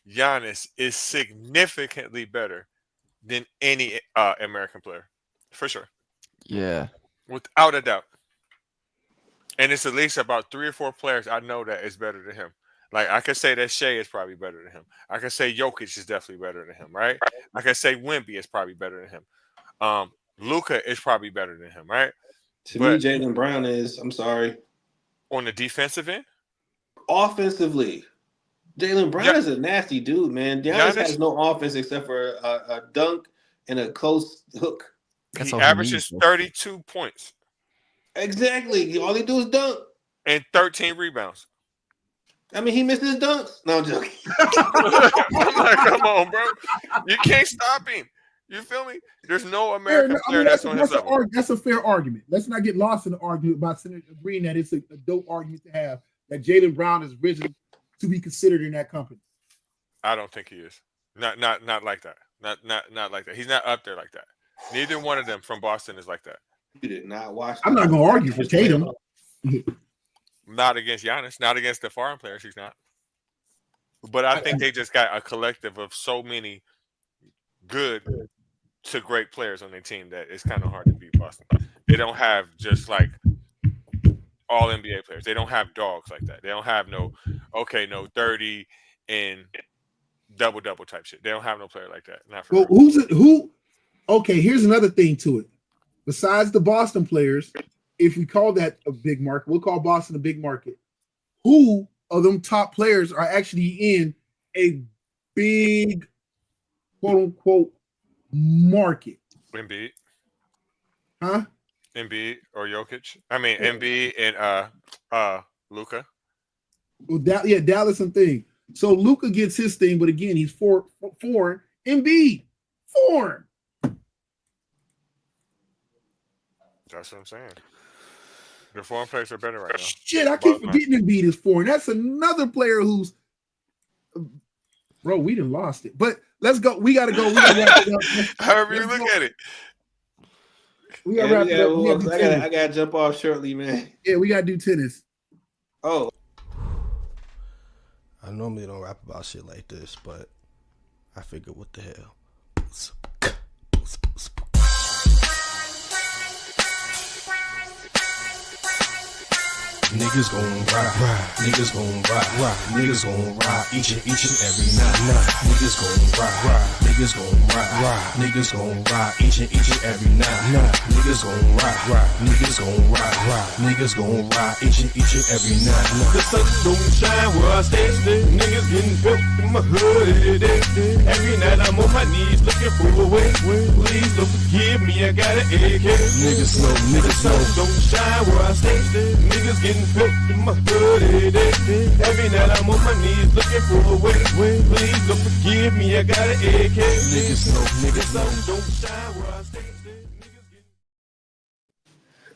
S4: Giannis is significantly better than any American player, for sure.
S3: Yeah,
S4: without a doubt. And it's at least about 3 or 4 players I know that is better than him. Like I could say that Shea is probably better than him. I could say Jokic is definitely better than him, right? I could say Wemby is probably better than him. Luka is probably better than him, right?
S8: To me, Jaylen Brown is. I'm sorry.
S4: On the defensive end,
S8: offensively, Jaylen Brown is a nasty dude, man. Giannis has no offense except for a dunk and a close hook.
S4: He averages 32 points.
S8: Exactly. All they do is dunk.
S4: And 13 rebounds.
S8: I mean, he missed his dunks. No, I'm joking.
S4: I'm like, come on, bro. You can't stop him. You feel me? There's no American player that's on his level.
S2: That's a fair argument. Let's not get lost in the argument by agreeing that it's a dope argument to have that Jaylen Brown is risen to be considered in that company.
S4: I don't think he is. Not like that. Not like that. He's not up there like that. Neither one of them from Boston is like that.
S8: You did not watch.
S2: I'm not gonna argue for Tatum.
S4: Not against Giannis. Not against the foreign players. He's not. But I think they just got a collective of so many good to great players on their team that it's kind of hard to beat Boston. They don't have just like all NBA players. They don't have dogs like that. They don't have no 30 and double type shit. They don't have no player like that. Not for
S2: who? Okay, here's another thing to it. Besides the Boston players, if we call that a big market, we'll call Boston a big market. Who of them top players are actually in a big quote unquote market?
S4: Embiid.
S2: Huh?
S4: Embiid or Jokic. I mean Embiid and Luka.
S2: Well, Dallas and thing. So Luka gets his thing, but again, he's foreign. Embiid, foreign.
S4: That's what I'm saying. The foreign players are better right now.
S2: Shit, I keep forgetting Embiid is foreign. That's another player who's, bro, we done lost it. But let's go. We gotta go. We gotta wrap it up.
S4: However you look at it.
S2: We gotta wrap it up.
S8: I gotta jump off shortly, man.
S2: Yeah, we gotta do tennis.
S8: Oh.
S9: I normally don't rap about shit like this, but I figured, what the hell? Niggas gon' ride, niggas gon' ride, niggas gon' ride each and every night. Niggas gon' ride, niggas gon' ride, niggas gon' ride each and every night. Niggas gon' ride, niggas gon' ride, niggas gon' ride each and every night. The sun don't shine where I stay, niggas getting built in my hood. Every night I'm on my knees looking for a way. Please don't forgive me, I got an AK. Niggas know, the sun don't shine where I stay, niggas getting built in my hood. Every night I'm on my knees looking for a way. Please don't forgive me, I got an AK. Niggas know, don't shine where I stay.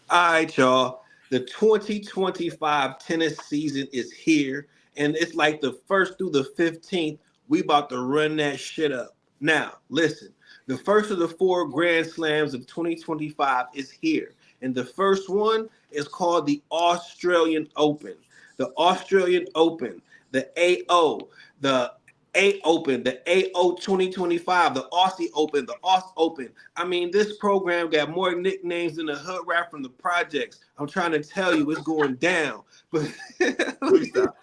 S8: All right, y'all. The 2025 tennis season is here, and it's like the 1st through the 15th. We about to run that shit up. Now, listen. The first of the 4 Grand Slams of 2025 is here. And the first one is called the Australian Open. The Australian Open, the AO, the A Open, the AO 2025, the Aussie Open, the Aus Open. I mean, this program got more nicknames than the hood rap from the projects. I'm trying to tell you, it's going down. But let me stop.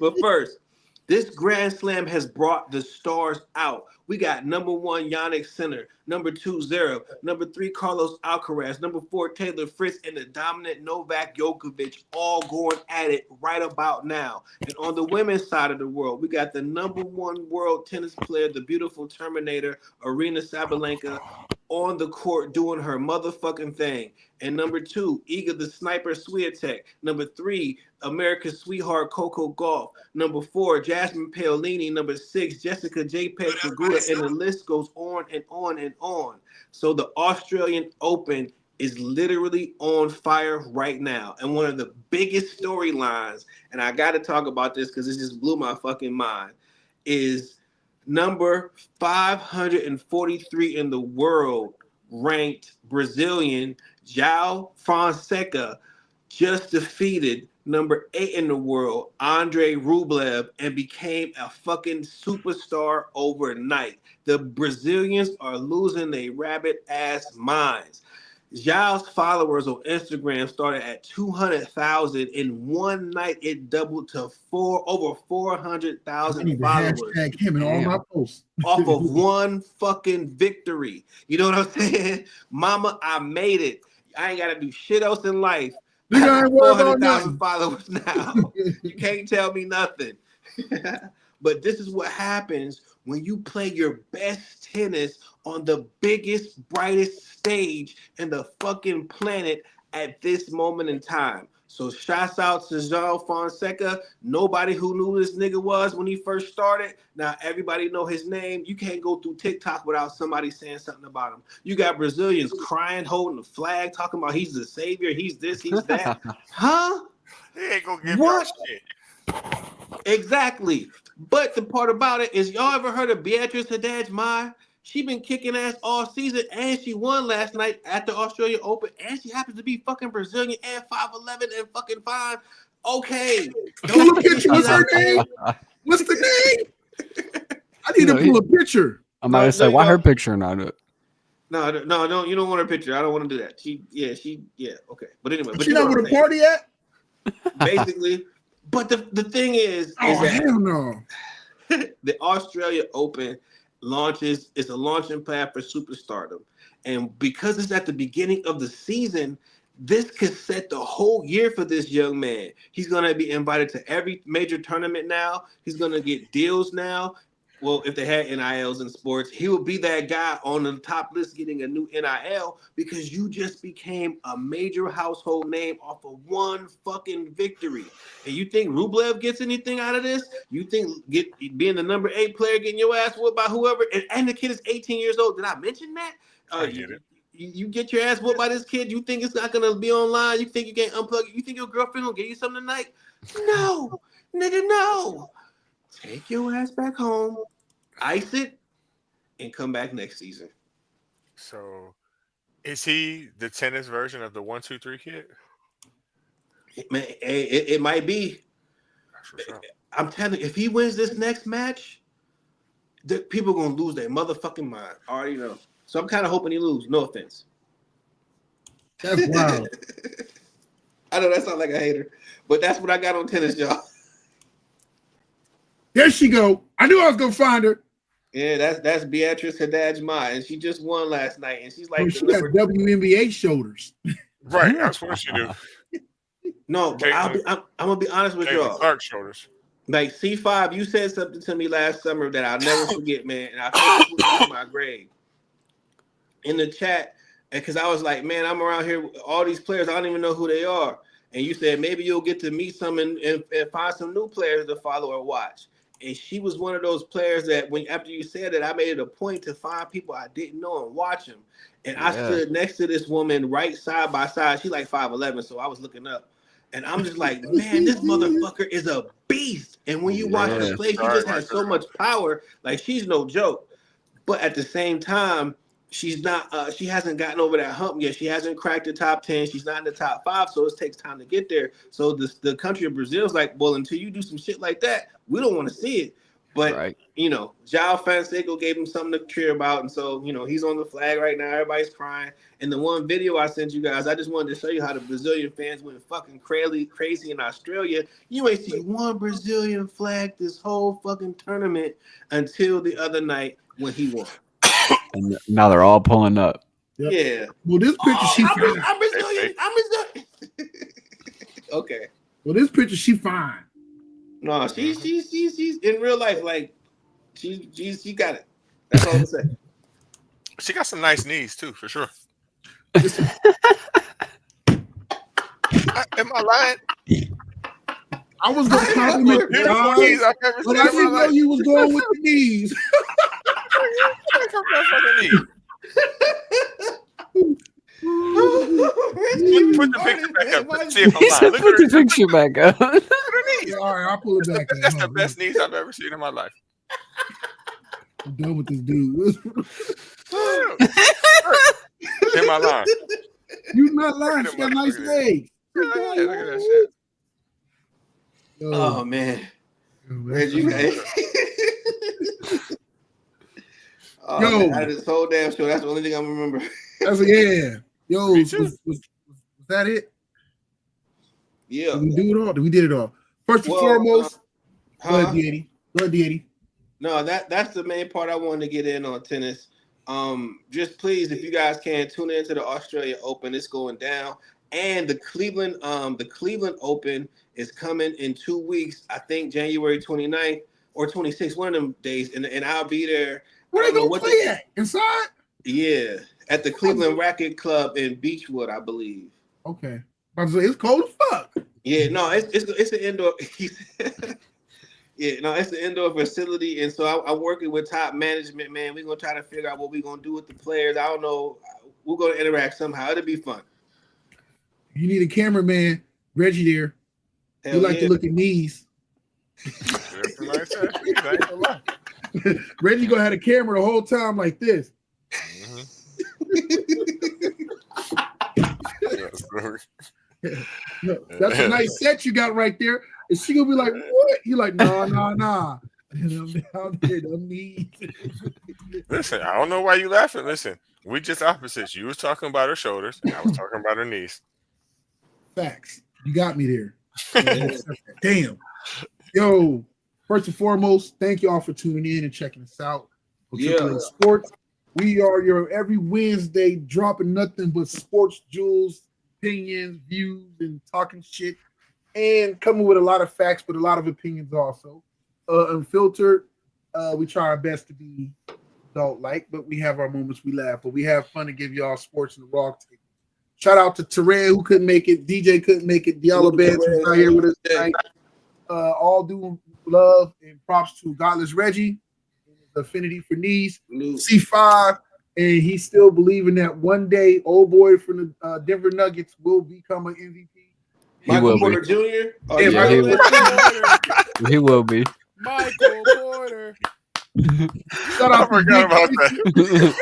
S8: But first, this Grand Slam has brought the stars out. We got number 1 Yannick Sinner, number 2 Zverev, number 3 Carlos Alcaraz, number 4 Taylor Fritz, and the dominant Novak Djokovic all going at it right about now. And on the women's side of the world, we got the number 1 world tennis player, the beautiful Terminator, Arina Sabalenka, on the court doing her motherfucking thing. And number 2, Iga the Sniper Swiatek. Number 3, America's sweetheart Coco Gauff. Number 4, Jasmine Paolini. Number 6, Jessica JPEG Pegula. And the list goes on and on and on. So the Australian Open is literally on fire right now. And one of the biggest storylines, and I got to talk about this because it just blew my fucking mind, is number 543 in the world ranked Brazilian João Fonseca just defeated number 8 in the world, Andre Rublev, and became a fucking superstar overnight. The Brazilians are losing their rabbit ass minds. João's followers on Instagram started at 200,000. In one night, it doubled to over 400,000 followers.
S2: Hashtag him in all my posts.
S8: Off of one fucking victory. You know what I'm saying? Mama, I made it. I ain't got to do shit else in life. I have 400,000 followers now. You can't tell me nothing. But this is what happens when you play your best tennis on the biggest, brightest stage in the fucking planet at this moment in time. So shouts out to João Fonseca. Nobody who knew this nigga was when he first started. Now everybody know his name. You can't go through TikTok without somebody saying something about him. You got Brazilians crying, holding the flag, talking about he's the savior, he's this, he's that. Huh?
S4: He ain't gonna give
S8: What?
S4: y'all shit.
S8: Exactly. But the part about it is, y'all ever heard of Beatrice Haddad-Mai? She been kicking ass all season, and she won last night at the Australia Open, and she happens to be fucking Brazilian and 5'11" and fucking fine. Okay.
S2: Pull a picture. What's her name? What's the name? I need to pull a picture.
S3: I might have said, why her picture not it?
S8: No, don't. You don't want her picture. I don't want to do that. Okay. But anyway,
S2: But she not with a party at?
S8: Basically. But the thing is
S2: hell no.
S8: The Australia Open is a launching pad for superstardom. And because it's at the beginning of the season, this could set the whole year for this young man. He's going to be invited to every major tournament now. He's going to get deals now. Well, if they had NILs in sports, he will be that guy on the top list getting a new NIL because you just became a major household name off of one fucking victory. And you think Rublev gets anything out of this? You think being the number 8 player, getting your ass whooped by whoever, and the kid is 18 years old. Did I mention that?
S4: I get it.
S8: You get your ass whooped by this kid. You think it's not going to be online? You think you can't unplug it? You think your girlfriend will give you something tonight? No, nigga, no. Take your ass back home, ice it, and come back next season.
S4: So, is he the tennis version of the 1-2-3 kid?
S8: It might be. I'm telling you, if he wins this next match, the people are gonna lose their motherfucking mind. I already know. So I'm kind of hoping he loses. No offense.
S2: That's wild.
S8: I know that sounds like a hater, but that's what I got on tennis, y'all.
S2: There she go. I knew I was gonna find her.
S8: Yeah, that's Beatrice Haddad-Mai, and she just won last night, and she's like,
S2: she got WNBA shoulders.
S4: Right, that's what she do.
S8: No, but I'm gonna be honest with y'all.
S4: Clark shoulders.
S8: Like C5, you said something to me last summer that I'll never forget, man, and I think it was my grade in the chat, because I was like, man, I'm around here with all these players, I don't even know who they are, and you said maybe you'll get to meet some and find some new players to follow or watch. And she was one of those players that after you said that, I made it a point to find people I didn't know and watch them. And I stood next to this woman right side by side. She's like 5'11", so I was looking up. And I'm just like, man, this motherfucker is a beast. And when you watch her play, she just has so much power. Like, she's no joke. But at the same time, she's not. She hasn't gotten over that hump yet. She hasn't cracked the top 10. She's not in the top 5, so it takes time to get there. So the country of Brazil is like, well, until you do some shit like that, we don't want to see it. But João Fonseca gave him something to cheer about, and so he's on the flag right now. Everybody's crying. And the one video I sent you guys, I just wanted to show you how the Brazilian fans went fucking crazy in Australia. You ain't see one Brazilian flag this whole fucking tournament until the other night when he won.
S3: And now they're all pulling up.
S2: Yep.
S8: Yeah.
S2: Well, this picture she fine.
S8: I'm Brazilian. Okay.
S2: Well, this picture she fine.
S8: No, she's in real life, like she got it. That's all I'm saying.
S4: She got some nice knees too, for sure. Am I lying?
S2: I was gonna compliment you, but I didn't know you was going with the knees.
S4: Put the picture back up. See if I'm lying. Look
S3: Put
S4: at
S3: the picture back up.
S2: Yeah, all right, I'll pull it back.
S4: That's the best knees I've ever seen in my life.
S2: I'm done with this dude.
S4: Am I lying?
S2: You're not lying. She got nice legs.
S4: Look at that shit.
S8: Oh man. Where'd you guys? Man, I did this whole damn show. That's the only thing I remember.
S2: That's Yo, was that it?
S8: Yeah.
S2: Did we do it all? We did it all. First and foremost, go ahead, Deity.
S8: No, that's the main part I wanted to get in on tennis. Just please, if you guys can, tune into the Australia Open. It's going down. And the Cleveland Open is coming in 2 weeks. I think January 29th or 26th, one of them days. And I'll be there.
S2: Where they gonna play at? Inside?
S8: Yeah, at the Cleveland Racket Club in Beechwood, I believe.
S2: Okay. It's cold as fuck.
S8: Yeah, no, it's an indoor. Yeah, no, it's an indoor facility, and so I'm working with top management, man. We're gonna try to figure out what we're gonna do with the players. I don't know. We're gonna interact somehow. It'll be fun.
S2: You need a cameraman, Reggie. There,
S8: Hell
S2: you like
S8: yeah.
S2: to look at knees. Reggie gonna have a camera the whole time like this. That's a nice set you got right there. And she gonna be like, "What?" You like, nah.
S4: Listen, I don't know why you laughing. Listen, we just opposites. You was talking about her shoulders. I was talking about her knees.
S2: Facts. You got me there. Damn. Yo, first and foremost, thank y'all for tuning in and checking us out.
S8: Yeah.
S2: Sports. We are your every Wednesday dropping nothing but sports jewels, opinions, views, and talking shit, and coming with a lot of facts, but a lot of opinions also. Unfiltered. We try our best to be adult-like, but we have our moments we laugh, but we have fun to give y'all sports in the raw take. Shout out to Terran who couldn't make it, DJ couldn't make it, Diallo Bands who's out here with us tonight. All due love and props to Godless Reggie, affinity for knees, C5, and he's still believing that one day old boy from the Denver Nuggets will become an MVP.
S8: Michael Porter Jr.
S3: He will be.
S7: Michael Porter.
S2: Shout out
S4: I forgot about that.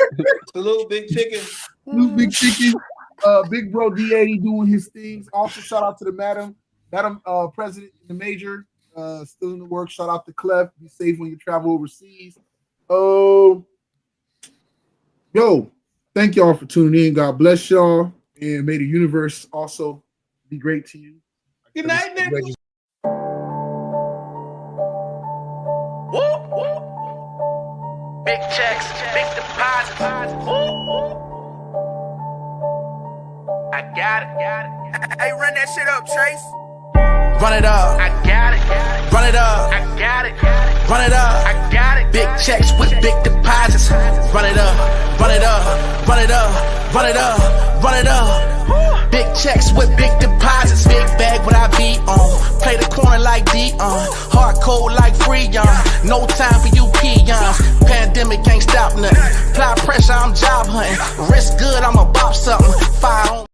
S8: Salute, Big Chicken.
S2: Salute, Big Chicken. Big Bro D80 doing his things. Also, shout out to the Madam President in the Major. Still in the work. Shout out to Clef. Be safe when you travel overseas. Yo, thank y'all for tuning in. God bless y'all. And may the universe also be great to you.
S8: Good night, nigga.
S6: Big checks, big deposits. I got it. Hey, run that shit up, Trace. Run it up. I got it. Run it up. I got it. Run it up. I got it. Big checks with big deposits. Run it up. Run it up. Run it up. Run it up. Run it up. Big checks with big deposits. Big bag what I be on. Play the corner like Dion. Hard code like Freon. No time for you peons. Pandemic ain't stop nothing. Apply pressure, I'm job hunting. Risk good, I'ma bop something. Fire on.